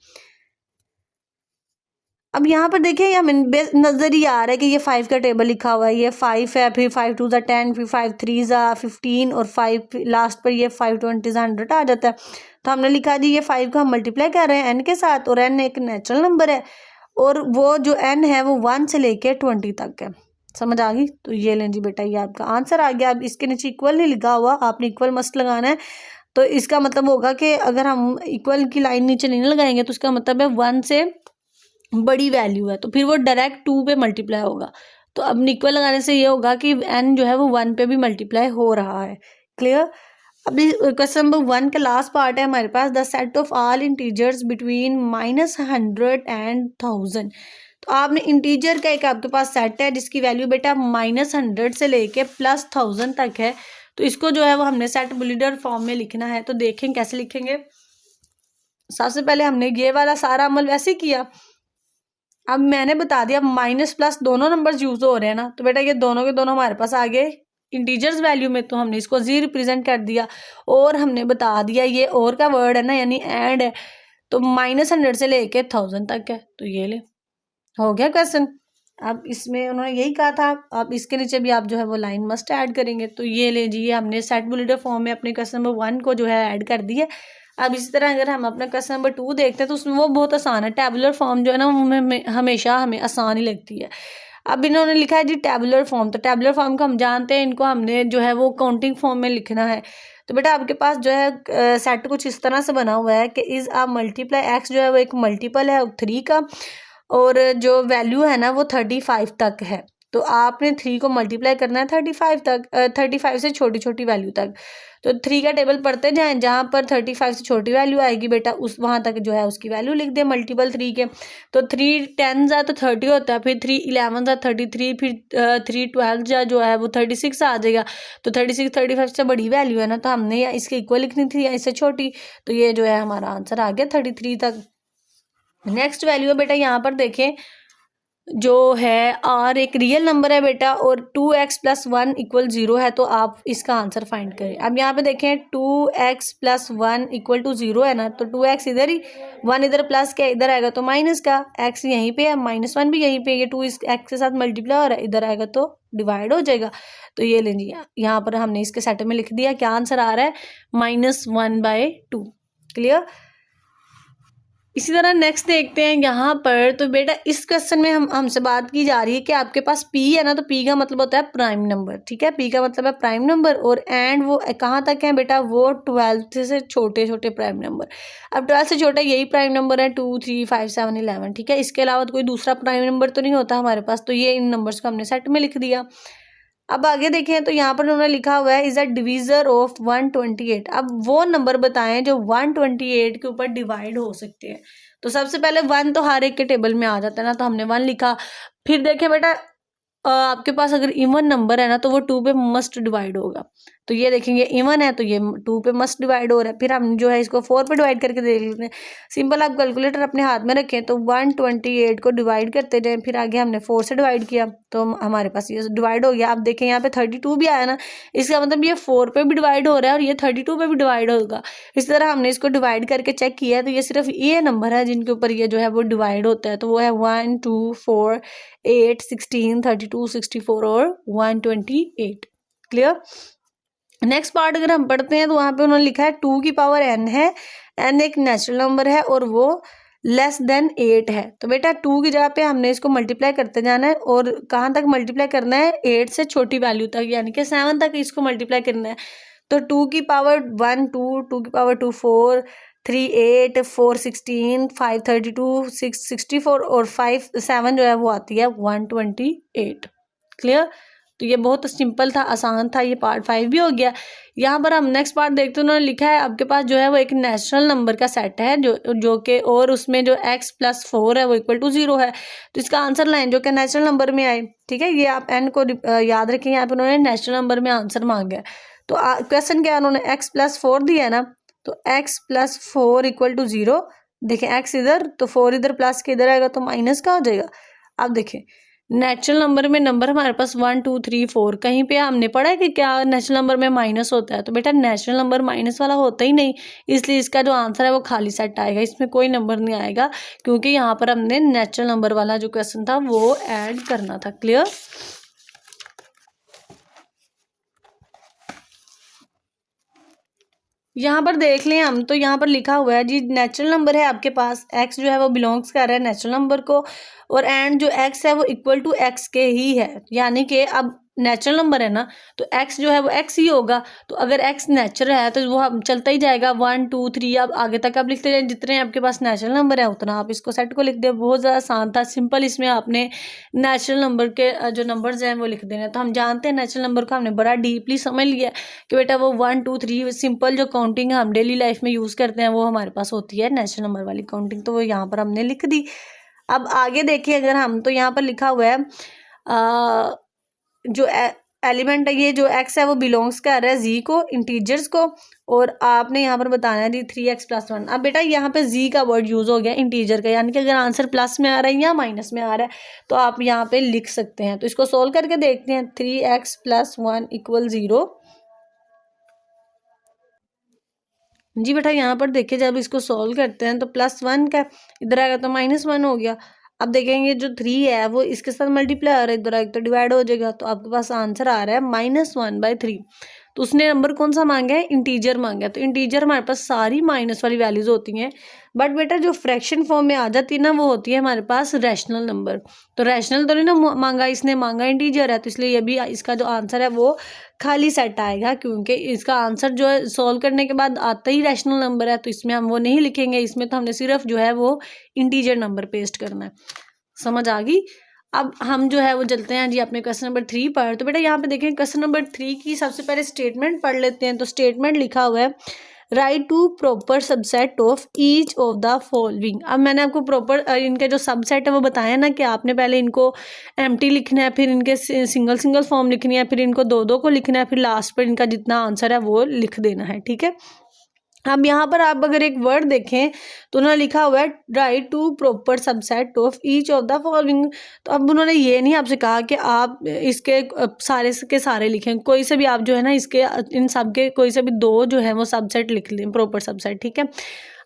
अब यहाँ पर देखिए हमें नजर ही आ रहा है कि ये 5 का टेबल लिखा हुआ है, ये 5 है, फिर 5 2 ज़ा 10, फिर 5 3 ज़ा 15 और 5 लास्ट पर ये 5 20 ज़ा 100 आ जाता है। तो हमने लिखा जी ये 5 को हम मल्टीप्लाई कर रहे हैं एन के साथ, और एन एक नेचुरल नंबर है, और वो जो एन है वो 1 से लेके 20 तक है। समझ आ गई? तो ये लें जी बेटा, ये आपका आंसर आ गया। अब इसके नीचे इक्वल नहीं लिखा हुआ, आपने इक्वल मस्ट लगाना है। तो इसका मतलब होगा कि अगर हम इक्वल की लाइन नीचे नहीं लगाएंगे तो उसका मतलब है 1 से बड़ी वैल्यू है, तो फिर वो डायरेक्ट 2 पे मल्टीप्लाई होगा। तो अब इक्वल लगाने से ये होगा कि एन जो है वो 1 पे भी मल्टीप्लाई हो रहा है। क्लियर? अभी क्वेश्चन नंबर 1 का लास्ट पार्ट है हमारे पास, the set of all integers between -100 and 1000। तो आपने इंटीजर का एक आपके पास सेट है जिसकी वैल्यू बेटा -100 से लेके +1000 तक है। तो इसको जो है वो हमने सेट बुलियन फॉर्म में लिखना है। तो देखें कैसे लिखेंगे। सबसे पहले हमने ये वाला सारा अमल वैसे ही किया। अब मैंने बता दिया माइनस प्लस दोनों नंबर्स यूज हो रहे हैं ना, तो बेटा ये दोनों के दोनों हमारे पास आ गए इंटीजर्स वैल्यू में, तो हमने इसको जी रिप्रेजेंट कर दिया। और हमने बता दिया ये और का वर्ड है ना, यानी एंड है, तो -100 से लेके 1000 तक है। तो ये ले हो गया क्वेश्चन। अब इसमें उन्होंने यही कहा था, अब इसके नीचे भी आप जो है वो लाइन मस्ट ऐड करेंगे। तो ये ले जी, हमने सेट बुलेटर फॉर्म में अपने क्वेश्चन नंबर 1 को जो है ऐड कर दिया। अब इसी तरह अगर हम अपना क्वेश्चन नंबर 2 देखते हैं तो उसमें वो बहुत आसान है। टेबुलर फॉर्म जो है ना वो हमेशा हमें आसान ही लगती है। अब इन्होंने लिखा है जी टेबुलर फॉर्म, तो टेबुलर फॉर्म को हम जानते हैं, इनको हमने जो है वो काउंटिंग फॉर्म में लिखना है। तो बेटा आपके पास जो है सेट कुछ इस तरह से बना हुआ है कि इज आ मल्टीप्लाई एक्स जो है वो एक मल्टीपल है 3 का, और जो वैल्यू है ना वो 35 तक है। तो आपने 3 को मल्टीप्लाई करना है 35 तक, 35 से छोटी छोटी वैल्यू तक। तो 3 का टेबल पढ़ते जाएं, जहाँ पर 35 से छोटी वैल्यू आएगी बेटा उस वहाँ तक जो है उसकी वैल्यू लिख दे मल्टीपल 3 के। तो 3 10 जा तो 30 होता है, फिर 3 11 जा 33, फिर 3 12 जा जो है वो 36 आ जाएगा। तो 36 35 से बड़ी वैल्यू है ना, तो हमने या इसके इक्वल लिखनी थी या इससे छोटी। तो ये जो है हमारा आंसर आ गया 33 तक। नेक्स्ट वैल्यू है बेटा, यहाँ पर देखें जो है आर एक रियल नंबर है बेटा, और 2x + 1 = 0 है। तो आप इसका आंसर फाइंड करें। अब यहाँ पे देखें 2x + 1 = 0 है ना, तो 2x इधर ही, 1 इधर प्लस क्या इधर आएगा तो माइनस का, x यहीं पे है, -1 भी यहीं पे, ये 2 इस x के साथ मल्टीप्लाई हो रहा है, इधर आएगा तो डिवाइड हो जाएगा। तो ये ले लीजिए, यहाँ पर हमने इसके सेट में लिख दिया, क्या आंसर आ रहा है -1/2। क्लियर? इसी तरह नेक्स्ट देखते हैं यहाँ पर। तो बेटा इस क्वेश्चन में हमसे बात की जा रही है कि आपके पास p है ना, तो p का मतलब होता है प्राइम नंबर, ठीक है, p का मतलब है प्राइम नंबर, और एंड वो कहाँ तक है बेटा, वो 12 से छोटे छोटे प्राइम नंबर। अब 12 से छोटा यही प्राइम नंबर है 2 3 5 7 11, ठीक है, इसके अलावा तो कोई दूसरा प्राइम नंबर तो नहीं होता हमारे पास। तो ये इन नंबर्स को हमने सेट में लिख दिया। अब आगे देखें तो यहाँ पर उन्होंने लिखा हुआ है इज अ डिवीजर ऑफ 128। अब वो नंबर बताएं जो 128 के ऊपर डिवाइड हो सकते हैं। तो सबसे पहले 1 तो हर एक के टेबल में आ जाता है ना, तो हमने 1 लिखा। फिर देखें बेटा आपके पास अगर इवन नंबर है ना तो वो 2 पे मस्ट डिवाइड होगा। तो ये देखेंगे इवन है तो ये 2 पे मस्ट डिवाइड हो रहा है। फिर हम जो है इसको 4 पे डिवाइड करके देख लेते हैं। सिंपल, आप कैलकुलेटर अपने हाथ में रखें तो 128 को डिवाइड करते जाएं, फिर आगे हमने 4 से डिवाइड किया तो हमारे पास ये डिवाइड हो गया। आप देखें यहाँ पे 32 भी आया ना, इसका मतलब ये 4 पे भी डिवाइड हो रहा है और ये 32 पे भी डिवाइड होगा। इस तरह हमने इसको डिवाइड करके चेक किया है, तो ये सिर्फ ये नंबर है जिनके ऊपर ये जो है वो डिवाइड होता है। तो वो है 1 2 4 8 16 32 64 और 128। क्लियर? नेक्स्ट पार्ट अगर हम पढ़ते हैं तो वहाँ पे उन्होंने लिखा है 2 की पावर n है, n एक नेचुरल नंबर है और वो लेस देन 8 है। तो बेटा 2 की जगह पे हमने इसको मल्टीप्लाई करते जाना है, और कहाँ तक मल्टीप्लाई करना है, 8 से छोटी वैल्यू तक, यानी कि 7 तक इसको मल्टीप्लाई करना है। तो 2 की पावर 1 2, 2 की पावर 2 4, 3 8, 4 16, 5 32, 6 64 और 5 7 जो है वो आती है 128। क्लियर? तो ये बहुत सिंपल था, आसान था, ये पार्ट 5 भी हो गया। यहाँ पर हम नेक्स्ट पार्ट देखते हैं। उन्होंने लिखा है आपके पास जो है वो एक नेचुरल नंबर का सेट है जो कि और उसमें जो x+4 है वो इक्वल टू 0 है। तो इसका आंसर लाइन जो कि नेचुरल नंबर में आए, ठीक है, ये आप एन को याद रखें। यहाँ पर उन्होंने नेचुरल नंबर में आंसर मांगा है। तो क्वेश्चन क्या है, उन्होंने x+4 दिया है ना, तो x+4 इक्वल टू 0। देखें x इधर तो 4 इधर, प्लस के इधर आएगा तो माइनस का हो जाएगा। अब देखें नेचुरल नंबर में नंबर हमारे पास 1 2 3 4, कहीं पे हमने पढ़ा है कि क्या नेचुरल नंबर में माइनस होता है? तो बेटा नेचुरल नंबर माइनस वाला होता ही नहीं, इसलिए इसका जो आंसर है वो खाली सेट आएगा, इसमें कोई नंबर नहीं आएगा, क्योंकि यहाँ पर हमने नेचुरल नंबर वाला जो क्वेश्चन था वो ऐड करना था। क्लियर? यहाँ पर देख लें हम, तो यहाँ पर लिखा हुआ है जी नेचुरल नंबर है आपके पास, x जो है वो बिलोंग्स कर रहा है नेचुरल नंबर को, और एंड जो x है वो इक्वल टू x के ही है, यानी कि अब नेचुरल नंबर है ना, तो x जो है वो x ही होगा। तो अगर x नेचुरल है तो वो हम चलता ही जाएगा 1 2 3, अब आगे तक आप लिखते जाए, जितने आपके पास नेचुरल नंबर है उतना आप इसको सेट को लिख दे। बहुत ज़्यादा आसान था, सिंपल। इसमें आपने नेचुरल नंबर के जो नंबर्स हैं वो लिख देने। तो हम जानते हैं नेचुरल नंबर को हमने बड़ा डीपली समझ लिया कि बेटा वो 1 2 3 सिंपल जो काउंटिंग हम डेली लाइफ में यूज़ करते हैं वो हमारे पास होती है नेचुरल नंबर वाली काउंटिंग, तो वो यहाँ पर हमने लिख दी। अब आगे देखिए अगर हम, तो यहाँ पर लिखा हुआ है जो एलिमेंट है ये जो x है वो बिलोंग्स कर रहा है z को, इंटीजर्स को, और आपने यहाँ पर बताना है जी 3x+1। अब बेटा यहाँ पे z का वर्ड यूज हो गया इंटीजर का, यानी कि अगर आंसर प्लस में आ रहा है या माइनस में आ रहा है तो आप यहाँ पे लिख सकते हैं। तो इसको सोल्व करके देखते हैं। 3x+1 = 0। जी बेटा यहाँ पर देखिए जब इसको सोल्व करते हैं तो +1 का इधर आएगा तो -1 हो गया। अब देखेंगे जो 3 है वो इसके साथ मल्टीप्लाई हो रहा है, इधर आएगा तो डिवाइड हो जाएगा, तो आपके पास आंसर आ रहा है -1/3। तो उसने नंबर कौन सा मांगा है? इंटीजर मांगा है। तो इंटीजर हमारे पास सारी माइनस वाली वैल्यूज होती हैं, बट बेटा जो फ्रैक्शन फॉर्म में आ जाती है ना वो होती है हमारे पास रैशनल नंबर। तो रैशनल तो नहीं ना मांगा, इसने मांगा इंटीजर है, तो इसलिए ये भी इसका जो आंसर है वो खाली सेट आएगा, क्योंकि इसका आंसर जो है सॉल्व करने के बाद आता ही रैशनल नंबर है, तो इसमें हम वो नहीं लिखेंगे, इसमें तो हमने सिर्फ जो है वो इंटीजर नंबर पेस्ट करना है। समझ आ गई? अब हम जो है वो चलते हैं जी अपने क्वेश्चन नंबर 3 पर। तो बेटा यहाँ पे देखें क्वेश्चन नंबर 3 की सबसे पहले स्टेटमेंट पढ़ लेते हैं। तो स्टेटमेंट लिखा हुआ है write two proper subset of each of the following. अब मैंने आपको प्रॉपर इनके जो सबसेट है वो बताया ना कि आपने पहले इनको एम्प्टी लिखना है, फिर इनके सिंगल सिंगल फॉर्म लिखनी है, फिर इनको दो दो को लिखना है, फिर लास्ट पर इनका जितना आंसर है वो लिख देना है। ठीक है, अब यहाँ पर आप अगर एक वर्ड देखें तो उन्होंने लिखा हुआ है write two proper subset of each of the following. तो अब उन्होंने ये नहीं आपसे कहा कि आप इसके सारे के सारे लिखें, कोई से भी आप जो है ना इसके इन सब के कोई से भी दो जो है वो सबसेट लिख लें, प्रॉपर सबसेट। ठीक है,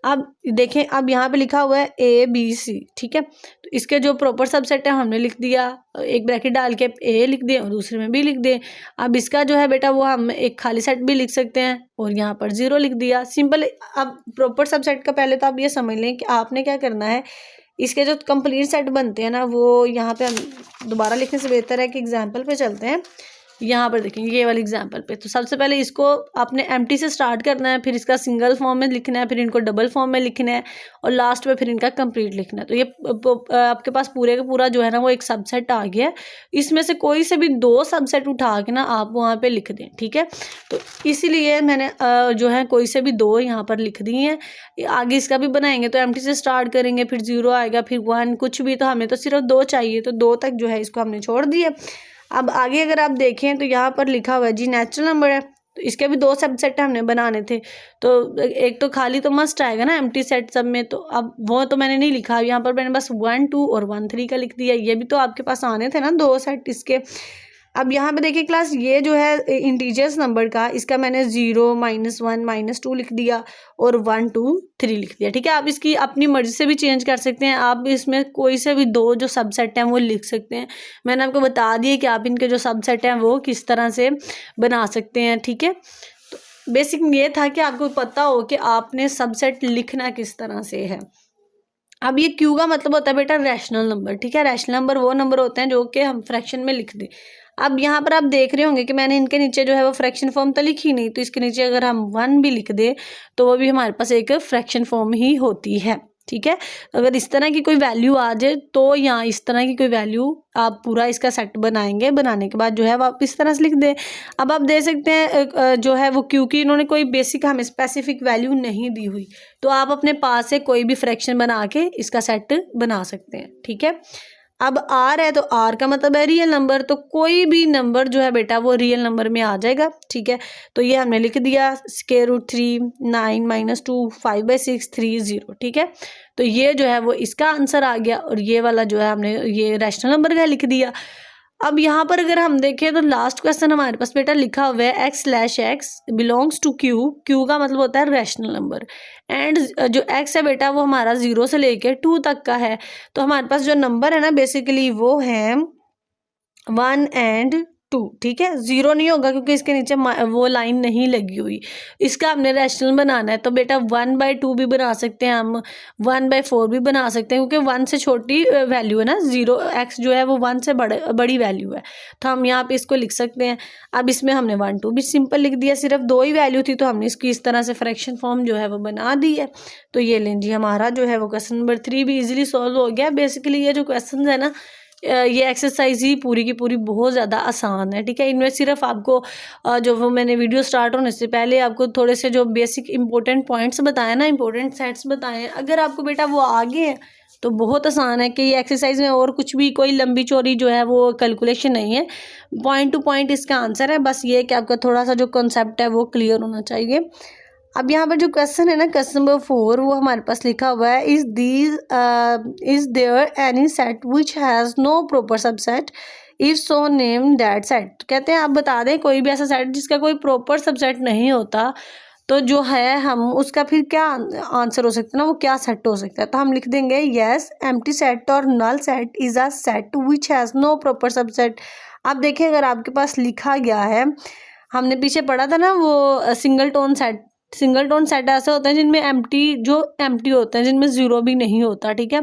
अब देखें अब यहाँ पे लिखा हुआ है ABC। ठीक है, तो इसके जो प्रॉपर सबसेट है हमने लिख दिया, एक ब्रैकेट डाल के A लिख दिए और दूसरे में B लिख दिए। अब इसका जो है बेटा वो हम एक खाली सेट भी लिख सकते हैं और यहाँ पर 0 लिख दिया, सिंपल। अब प्रॉपर सबसेट का पहले तो आप ये समझ लें कि आपने क्या करना है, इसके जो कंप्लीट सेट बनते हैं ना वो यहाँ पे हम दोबारा लिखने से बेहतर है कि एग्जाम्पल पे चलते हैं। यहाँ पर देखेंगे ये वाले एग्जाम्पल पे, तो सबसे पहले इसको आपने एम्प्टी से स्टार्ट करना है, फिर इसका सिंगल फॉर्म में लिखना है, फिर इनको डबल फॉर्म में लिखना है और लास्ट में फिर इनका कंप्लीट लिखना है। तो ये आपके पास पूरे का पूरा जो है ना वो एक सबसेट आ गया है। इसमें से कोई से भी दो सबसेट उठा के ना आप वहाँ पे लिख दें। ठीक है, तो इसीलिए मैंने जो है कोई से भी दो यहाँ पर लिख दिए हैं। आगे इसका भी बनाएंगे तो एम्प्टी से स्टार्ट करेंगे, फिर 0 आएगा, फिर 1, कुछ भी, तो हमें तो सिर्फ 2 चाहिए, तो 2 तक जो है इसको हमने छोड़ दिया। अब आगे अगर आप देखें तो यहाँ पर लिखा हुआ है जी नेचुरल नंबर है, तो इसके भी 2 सबसेट हमने बनाने थे, तो एक तो खाली तो मस्ट आएगा ना एम्प्टी सेट सब में, तो अब वो तो मैंने नहीं लिखा, यहाँ पर मैंने बस 1 2 और 1 3 का लिख दिया। ये भी तो आपके पास आने थे ना 2 सेट इसके। अब यहाँ पे देखिए क्लास, ये जो है इंटीजर्स नंबर का, इसका मैंने 0 -1 -2 लिख दिया और 1 2 3 लिख दिया। ठीक है, आप इसकी अपनी मर्जी से भी चेंज कर सकते हैं, आप इसमें कोई से भी 2 जो सबसेट हैं वो लिख सकते हैं। मैंने आपको बता दिया कि आप इनके जो सबसेट हैं वो किस तरह से बना सकते हैं। ठीक है, तो बेसिक ये था कि आपको पता हो कि आपने सबसेट लिखना किस तरह से है। अब ये क्यू का मतलब होता है बेटा रैशनल नंबर। ठीक है, रैशनल नंबर वो नंबर होते हैं जो कि हम फ्रैक्शन में लिख दें। अब यहाँ पर आप देख रहे होंगे कि मैंने इनके नीचे जो है वो फ्रैक्शन फॉर्म तो लिखी नहीं, तो इसके नीचे अगर हम 1 भी लिख दें तो वो भी हमारे पास एक फ्रैक्शन फॉर्म ही होती है। ठीक है। अगर इस तरह की कोई वैल्यू आ जाए तो यहाँ इस तरह की कोई वैल्यू आप पूरा इसका सेट बनाएंगे, बनाने के बाद जो है वो आप इस तरह से लिख दें। अब आप दे सकते हैं जो है वो, क्योंकि इन्होंने कोई बेसिक हमें स्पेसिफिक वैल्यू नहीं दी हुई, तो आप अपने पास से कोई भी फ्रैक्शन बना के इसका सेट बना सकते हैं, ठीक है। अब आर है तो आर का मतलब है रियल नंबर, तो कोई भी नंबर जो है बेटा वो रियल नंबर में आ जाएगा, ठीक है। तो ये हमने लिख दिया √3 9 - 2 5/6 3 0, ठीक है। तो ये जो है वो इसका आंसर आ गया, और ये वाला जो है हमने ये रैशनल नंबर का लिख दिया। अब यहाँ पर अगर हम देखें तो लास्ट क्वेश्चन हमारे पास बेटा लिखा हुआ है x/x belongs to q, q का मतलब होता है रैशनल नंबर, एंड जो x है बेटा वो हमारा 0 से लेके 2 तक का है। तो हमारे पास जो नंबर है ना बेसिकली वो है 1 और 2, ठीक है। 0 नहीं होगा क्योंकि इसके नीचे वो लाइन नहीं लगी हुई, इसका हमने रैशनल बनाना है। तो बेटा 1/2 भी बना सकते हैं हम, 1/4 भी बना सकते हैं, क्योंकि 1 से छोटी वैल्यू है ना 0, x जो है वो 1 से बड़ी वैल्यू है, तो हम यहाँ पे इसको लिख सकते हैं। अब इसमें हमने 1 2 भी सिंपल लिख दिया, सिर्फ 2 ही वैल्यू थी तो हमने इसकी इस तरह से फ्रैक्शन फॉर्म जो है वो बना दी है। तो ये लें जी, हमारा जो है वो क्वेश्चन नंबर 3 भी इजीली सॉल्व हो गया। बेसिकली ये जो क्वेश्चन है ना, ये एक्सरसाइज ही पूरी की पूरी बहुत ज़्यादा आसान है, ठीक है। इनमें सिर्फ आपको जो वो मैंने वीडियो स्टार्ट होने से पहले आपको थोड़े से जो बेसिक इंपॉर्टेंट पॉइंट्स बताए ना, इंपॉर्टेंट सेट्स बताए हैं, अगर आपको बेटा वो आगे है तो बहुत आसान है कि ये एक्सरसाइज में और कुछ भी कोई लंबी चौड़ी जो है वो कैलकुलेशन नहीं है, पॉइंट टू पॉइंट इसका आंसर है। बस ये कि आपका थोड़ा सा जो कॉन्सेप्ट है वो क्लियर होना चाहिए। अब यहाँ पर जो क्वेश्चन है ना, क्वेश्चन नंबर 4, वो हमारे पास लिखा हुआ है is there any set which has no proper subset, if so name that set. कहते हैं आप बता दें कोई भी ऐसा सेट जिसका कोई प्रॉपर सबसेट नहीं होता, तो जो है हम उसका फिर क्या आंसर हो सकता है ना, वो क्या सेट हो सकता है। तो हम लिख देंगे यस एम्प्टी सेट और null set is a set which has no proper subset. आप देखें अगर आपके पास लिखा गया है, हमने पीछे पढ़ा था ना वो सिंगल टोन सेट ऐसे होते हैं जिनमें एम्प्टी होते हैं, जिनमें 0 भी नहीं होता, ठीक है।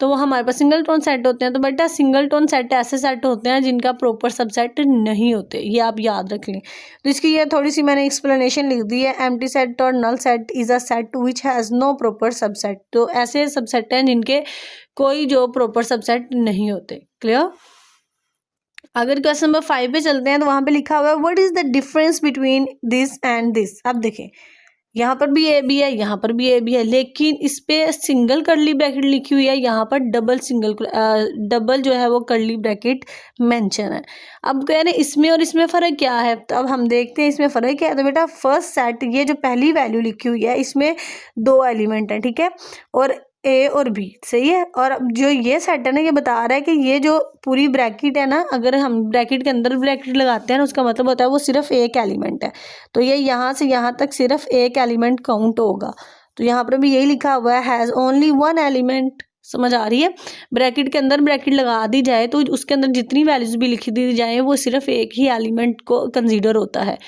तो वो हमारे पास सिंगल टोन सेट होते हैं। तो बेटा सिंगल टोन सेट ऐसे सेट होते हैं जिनका प्रॉपर सबसेट नहीं होते, ये आप याद रख लें। तो इसकी ये थोड़ी सी मैंने एक्सप्लेनेशन लिख दी है, एम्प्टी सेट और null set is a set which has no proper subset. तो ऐसे सबसेट हैं जिनके कोई जो प्रॉपर सबसेट नहीं होते। क्लियर। अगर क्वेश्चन नंबर 5 पे चलते हैं तो वहां पे लिखा हुआ है what is the difference between this and this. अब देखें यहाँ पर भी ए बी है, यहाँ पर भी ए बी है, लेकिन इस पे सिंगल कर्ली ब्रैकेट लिखी हुई है, यहाँ पर डबल जो है वो कर्ली ब्रैकेट मेंशन है। अब कह रहे हैं इसमें और इसमें फ़र्क क्या है, तो अब हम देखते हैं इसमें फ़र्क क्या है। तो बेटा फर्स्ट सेट, ये जो पहली वैल्यू लिखी हुई है इसमें 2 एलिमेंट हैं, ठीक है, और ए और बी, सही है। और अब जो ये सेट है ना, ये बता रहा है कि ये जो पूरी ब्रैकेट है ना, अगर हम ब्रैकेट के अंदर ब्रैकेट लगाते हैं ना, उसका मतलब होता है वो सिर्फ एक एलिमेंट है। तो ये यहाँ से यहाँ तक सिर्फ एक एलिमेंट काउंट होगा। तो यहाँ पर भी यही लिखा हुआ है हैज़ ओनली 1 एलिमेंट। समझ आ रही है। ब्रैकेट के अंदर ब्रैकेट लगा दी जाए तो उसके अंदर जितनी वैल्यूज भी लिखी दी जाए वो सिर्फ एक ही एलिमेंट को कंसीडर होता है,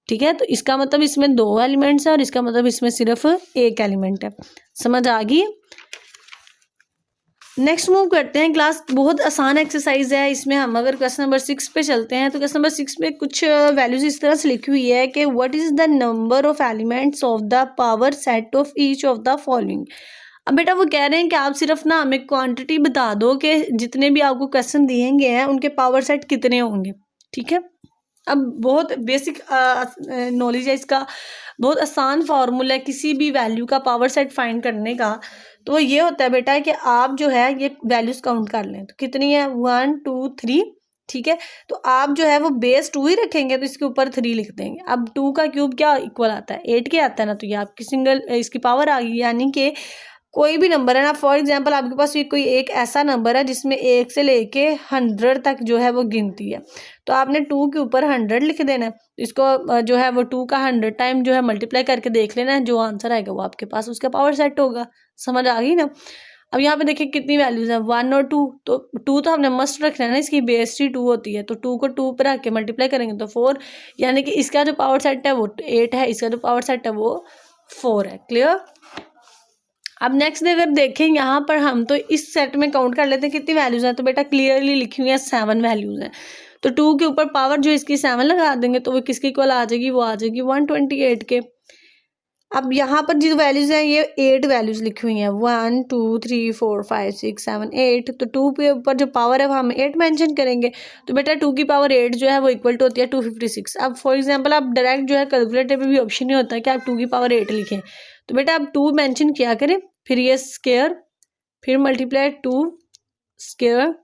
ठीक है। तो इसका मतलब इसमें 2 एलिमेंट्स है और इसका मतलब इसमें सिर्फ एक एलिमेंट है। समझ आ गई। नेक्स्ट मूव करते हैं क्लास, बहुत आसान एक्सरसाइज है। इसमें हम अगर क्वेश्चन नंबर 6 पे चलते हैं तो क्वेश्चन नंबर 6 में कुछ वैल्यूज इस तरह से लिखी हुई है कि what is the number of elements of the power set of each of the following. अब बेटा वो कह रहे हैं कि आप सिर्फ ना हमें क्वांटिटी बता दो कि जितने भी आपको क्वेश्चन दिए गए हैं उनके पावर सेट कितने होंगे, ठीक है। अब बहुत बेसिक नॉलेज है इसका, बहुत आसान फार्मूला है किसी भी वैल्यू का पावर सेट फाइंड करने का। तो ये होता है बेटा कि आप जो है ये वैल्यूज काउंट कर लें, तो कितनी है 1 2 3, ठीक है। तो आप जो है वो बेस 2 ही रखेंगे तो इसके ऊपर 3 लिख देंगे। अब 2 का क्यूब क्या इक्वल आता है 8 के आता है ना, तो ये आपकी सिंगल इसकी पावर आ गई। यानी कि कोई भी नंबर है ना, फॉर एग्जांपल आपके पास ये कोई एक ऐसा नंबर है जिसमें 1 से लेके 100 तक जो है वो गिनती है, तो आपने 2 के ऊपर 100 लिख देना है। इसको जो है वो 2 का 100 टाइम जो है मल्टीप्लाई करके देख लेना है, जो आंसर आएगा वो आपके पास उसका पावर सेट होगा। समझ आ गई ना। अब यहाँ पे देखिए कितनी वैल्यूज है 1 और 2, तो 2 तो हमने मस्ट रखना है ना, इसकी बेस ही 2 होती है, तो 2 को 2 पर रख के मल्टीप्लाई करेंगे तो 4, यानी कि इसका जो पावर सेट है वो 8 है, इसका जो पावर सेट है वो 4 है। क्लियर। अब नेक्स्ट अगर देखें यहाँ पर हम तो इस सेट में काउंट कर लेते हैं कितनी वैल्यूज हैं, तो बेटा क्लियरली लिखी हुई है 7 वैल्यूज हैं। तो 2 के ऊपर पावर जो इसकी 7 लगा देंगे तो वो किसकी इक्वल आ जाएगी, वो आ जाएगी 128 के। अब यहाँ पर जो वैल्यूज हैं ये 8 वैल्यूज लिखी हुई हैं, 1 2 3 4 5 6 7 8। तो 2 के ऊपर जो पावर है वो हम 8 मेंशन करेंगे। तो बेटा 2 की पावर 8 जो है वो इक्वल टू होती है 256। अब फॉर एग्जांपल आप डायरेक्ट जो है कैलकुलेटर पे भी ऑप्शन नहीं होता है कि आप 2 की पावर 8 लिखें। तो बेटा आप 2 मेंशन किया करें, फिर ये स्क्वायर, फिर मल्टीप्लाई 2 स्क्वायर।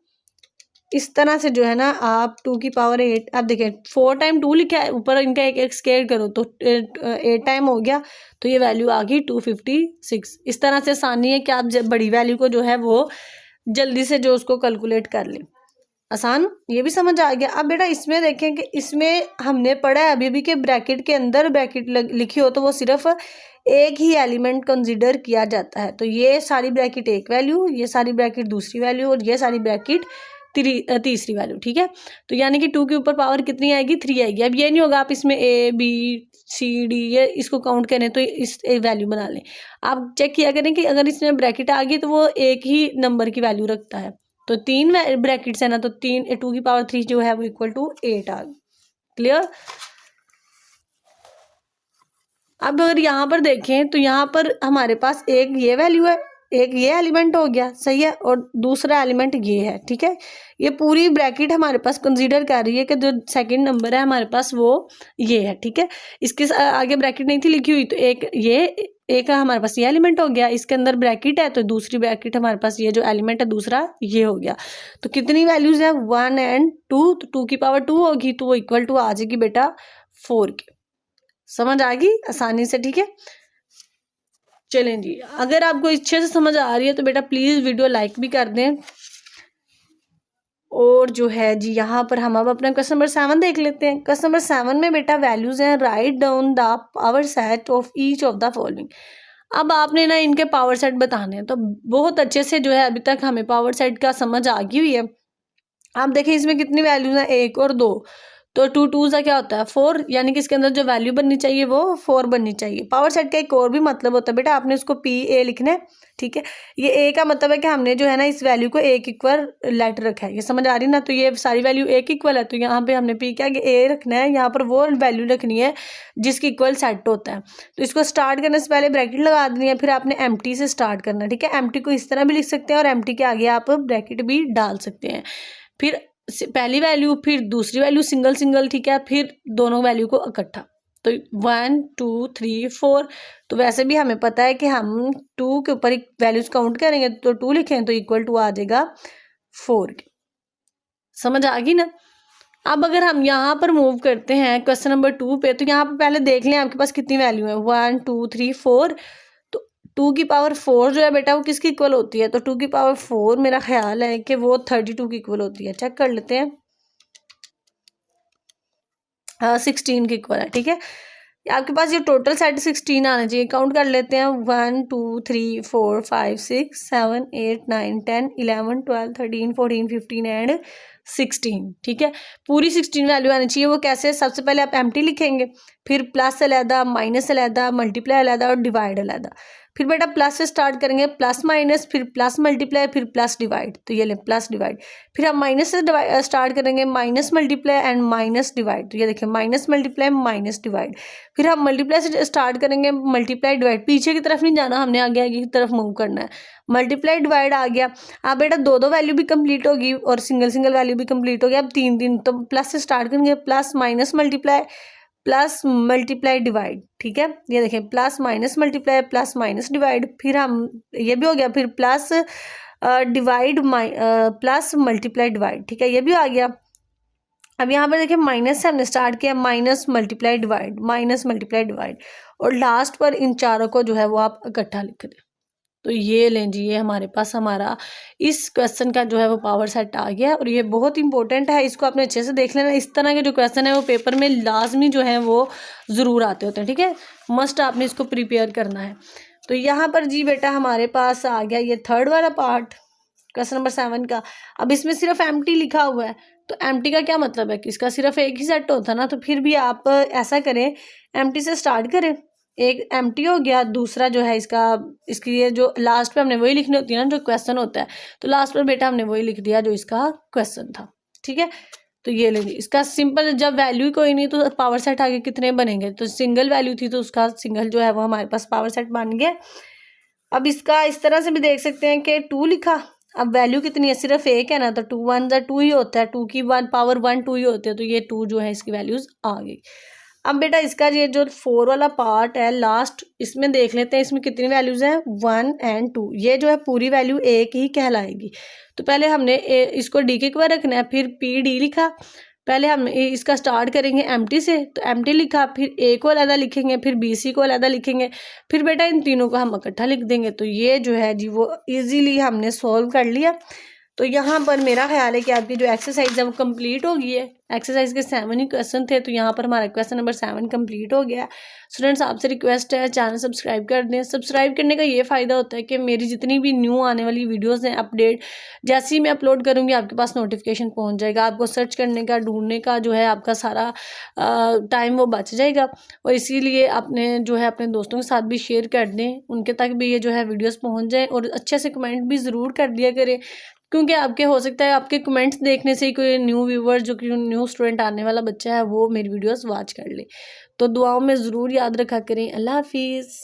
इस तरह से जो है ना आप 2 की पावर 8, अब देखें 4 टाइम 2 लिखा है, ऊपर इनका एक एक स्क्वायर करो तो 8 टाइम हो गया, तो ये वैल्यू आ गई 256। इस तरह से आसानी है कि आप जब बड़ी वैल्यू को जो है वो जल्दी से जो उसको कैलकुलेट कर लें। आसान, ये भी समझ आ गया। अब बेटा इसमें देखें कि इसमें हमने पढ़ा है अभी भी कि ब्रैकेट के अंदर ब्रैकेट लिखी हो तो वो सिर्फ एक ही एलिमेंट कंसीडर किया जाता है। तो ये सारी ब्रैकेट एक वैल्यू, ये सारी ब्रैकेट दूसरी वैल्यू, और ये सारी ब्रैकेट तीसरी वैल्यू। ठीक है, तो यानी कि 2 के ऊपर पावर कितनी आएगी, 3 आएगी। अब ये नहीं होगा आप इसमें ए बी सी डी ये इसको काउंट करें तो इस वैल्यू बना लें। आप चेक किया करें कि अगर इसमें ब्रैकेट आ गई तो वो एक ही नंबर की वैल्यू रखता है। तो 3 ब्रैकेट्स है ना, तो 2 की पावर 3 जो है वो इक्वल टू 8 आ गई। क्लियर। अब अगर यहाँ पर देखें तो यहाँ पर हमारे पास एक ये वैल्यू है, एक ये एलिमेंट हो गया, सही है, और दूसरा एलिमेंट ये है। ठीक है, ये पूरी ब्रैकेट हमारे पास कंसीडर कर रही है कि जो सेकंड नंबर है हमारे पास वो ये है। ठीक है, इसके आगे ब्रैकेट नहीं थी लिखी हुई, तो एक हमारे पास ये एलिमेंट हो गया, इसके अंदर ब्रैकेट है तो दूसरी ब्रैकेट हमारे पास ये जो एलिमेंट है दूसरा ये हो गया। तो कितनी वैल्यूज है, 1 और 2, तो 2 की पावर 2 होगी तो वो इक्वल टू आ जाएगी बेटा 4 के। समझ आ गई आसानी से। ठीक है, चलें जी, अगर आपको अच्छे से समझ आ रही है तो बेटा प्लीज वीडियो लाइक भी कर दें। और जो है जी यहाँ पर हम अब अपना क्वेश्चन नंबर 7 देख लेते हैं। क्वेश्चन नंबर 7 में बेटा वैल्यूज हैं, write down the power set of each of the following. अब आपने ना इनके पावर सेट बताने हैं, तो बहुत अच्छे से जो है अभी तक हमें पावर सेट का समझ आ गई हुई है। आप देखें इसमें कितनी वैल्यूज हैं, 1 और 2, तो 2 2 का क्या होता है 4, यानी कि इसके अंदर जो वैल्यू बननी चाहिए वो 4 बननी चाहिए। पावर सेट का एक और भी मतलब होता है बेटा, आपने इसको पी ए लिखना है। ठीक है, ये ए का मतलब है कि हमने जो है ना इस वैल्यू को एक इक्वल लेटर रखा है, ये समझ आ रही ना। तो ये सारी वैल्यू एक इक्वल है, तो यहाँ पे हमने पी क्या कि ए रखना है, यहाँ पर वो वैल्यू रखनी है जिसकी इक्वल सेट होता है। तो इसको स्टार्ट करने से पहले ब्रैकेट लगा देनी है, फिर आपने एम्प्टी से स्टार्ट करना है। ठीक है, एम्प्टी को इस तरह भी लिख सकते हैं और एम्प्टी के आगे आप ब्रैकेट भी डाल सकते हैं। फिर पहली वैल्यू, फिर दूसरी वैल्यू सिंगल सिंगल, ठीक है, फिर दोनों वैल्यू को इकट्ठा। तो 1 2 3 4, तो वैसे भी हमें पता है कि हम 2 के ऊपर वैल्यूज काउंट करेंगे तो 2 लिखें तो इक्वल टू आ जाएगा 4 के। समझ आ गई ना। अब अगर हम यहाँ पर मूव करते हैं क्वेश्चन नंबर 2 पे, तो यहाँ पर पहले देख लें आपके पास कितनी वैल्यू है, 1 2 3 4। तो 2 की पावर 4 जो है बेटा वो किसकी इक्वल होती है, तो 2 की पावर 4 मेरा ख्याल है कि वो 32 की इक्वल होती है। चेक कर लेते हैं, हाँ 16 की इक्वल है। ठीक है, आपके पास ये टोटल सेट 16 आना चाहिए। काउंट कर लेते हैं, 1 2 3 4 5 6 7 8 9 10 11 12 13 14 15 एंड 16। ठीक है, पूरी 16 वैल्यू आनी चाहिए। वो कैसे, सबसे पहले आप एम्प्टी लिखेंगे, फिर प्लस अलहदा, माइनस अलहदा, मल्टीप्लाई अलहदा और डिवाइड अलहदा। फिर बेटा प्लस से स्टार्ट करेंगे, प्लस माइनस, फिर प्लस मल्टीप्लाई, फिर प्लस डिवाइड। तो ये ले प्लस डिवाइड। फिर हम माइनस से स्टार्ट करेंगे, minus multiply and minus divide. तो ये देखिए माइनस मल्टीप्लाई माइनस डिवाइड। फिर हम मल्टीप्लाई से स्टार्ट करेंगे, मल्टीप्लाई डिवाइड, पीछे की तरफ नहीं जाना हमने, आगे आगे की तरफ मूव करना है। मल्टीप्लाई डिवाइड आ गया। अब बेटा दो दो वैल्यू भी कंप्लीट होगी और सिंगल सिंगल वैल्यू भी कंप्लीट होगी। अब तीन तीन, तो प्लस से स्टार्ट करेंगे, plus minus multiply plus multiply divide. ठीक है, ये देखें plus minus multiply plus minus divide. फिर हम ये भी हो गया, फिर plus divide plus multiply divide. ठीक है, ये भी आ गया। अब यहाँ पर देखिए माइनस से हमने स्टार्ट किया, minus multiply divide, minus multiply divide, और लास्ट पर इन चारों को जो है वो आप इकट्ठा लिख दें। तो ये लें जी, ये हमारे पास हमारा इस क्वेश्चन का जो है वो पावर सेट आ गया है, और ये बहुत इंपॉर्टेंट है, इसको आपने अच्छे से देख लेना। इस तरह के जो क्वेश्चन है वो पेपर में लाजमी जो है वो ज़रूर आते होते हैं। ठीक है, मस्ट आपने इसको प्रिपेयर करना है। तो यहाँ पर जी बेटा हमारे पास आ गया ये थर्ड वाला पार्ट क्वेश्चन नंबर 7 का। अब इसमें सिर्फ एम्प्टी लिखा हुआ है, तो एम्प्टी का क्या मतलब है कि इसका सिर्फ एक ही सेट होता है ना, तो फिर भी आप ऐसा करें, एम्प्टी से स्टार्ट करें, एक एम्प्टी हो गया, दूसरा जो है इसकी ये जो लास्ट पे हमने वही लिखनी होती है ना जो क्वेश्चन होता है, तो लास्ट पर बेटा हमने वही लिख दिया जो इसका क्वेश्चन था। ठीक है, तो ये लेंगे। इसका सिंपल, जब वैल्यू कोई नहीं तो पावर सेट आगे कितने बनेंगे, तो सिंगल वैल्यू थी तो उसका सिंगल जो है वो हमारे पास पावर सेट बन गया। अब इसका इस तरह से भी देख सकते हैं कि 2 लिखा, अब वैल्यू कितनी है, सिर्फ एक है ना, तो 2 1 जा 2 ही होता है, 2 की 1 पावर 1 2 ही होते हैं, तो ये 2 जो है इसकी वैल्यूज आ गई। अब बेटा इसका ये जो 4 वाला पार्ट है लास्ट, इसमें देख लेते हैं इसमें कितनी वैल्यूज हैं, 1 एंड 2, ये जो है पूरी वैल्यू एक ही कहलाएगी। तो पहले हमने इसको डी के इक्वल रखना है, फिर पी डी लिखा, पहले हम इसका स्टार्ट करेंगे एम्प्टी से, तो एम्प्टी लिखा, फिर ए को अलग लिखेंगे, फिर बी सी को अलग लिखेंगे, फिर बेटा इन तीनों को हम इकट्ठा लिख देंगे। तो ये जो है जी वो इजीली हमने सॉल्व कर लिया। तो यहाँ पर मेरा ख्याल है कि आपकी जो एक्सरसाइज है वो कंप्लीट हो गई है। एक्सरसाइज के 7 ही क्वेश्चन थे, तो यहाँ पर हमारा क्वेश्चन नंबर 7 कंप्लीट हो गया। स्टूडेंट्स आपसे रिक्वेस्ट है चैनल सब्सक्राइब कर दें। सब्सक्राइब करने का ये फ़ायदा होता है कि मेरी जितनी भी न्यू आने वाली वीडियोस हैं अपडेट, जैसे ही मैं अपलोड करूँगी आपके पास नोटिफिकेशन पहुँच जाएगा। आपको सर्च करने का, ढूंढने का जो है आपका सारा टाइम वो बच जाएगा। और इसीलिए अपने जो है अपने दोस्तों के साथ भी शेयर कर दें, उनके तक भी ये जो है वीडियोस पहुँच जाए। और अच्छे से कमेंट भी ज़रूर कर दिया करें, क्योंकि आपके हो सकता है आपके कमेंट्स देखने से ही कोई न्यू व्यूवर, जो कि न्यू स्टूडेंट आने वाला बच्चा है, वो मेरी वीडियोस वॉच कर ले। तो दुआओं में ज़रूर याद रखा करें। अल्लाह हाफिज़।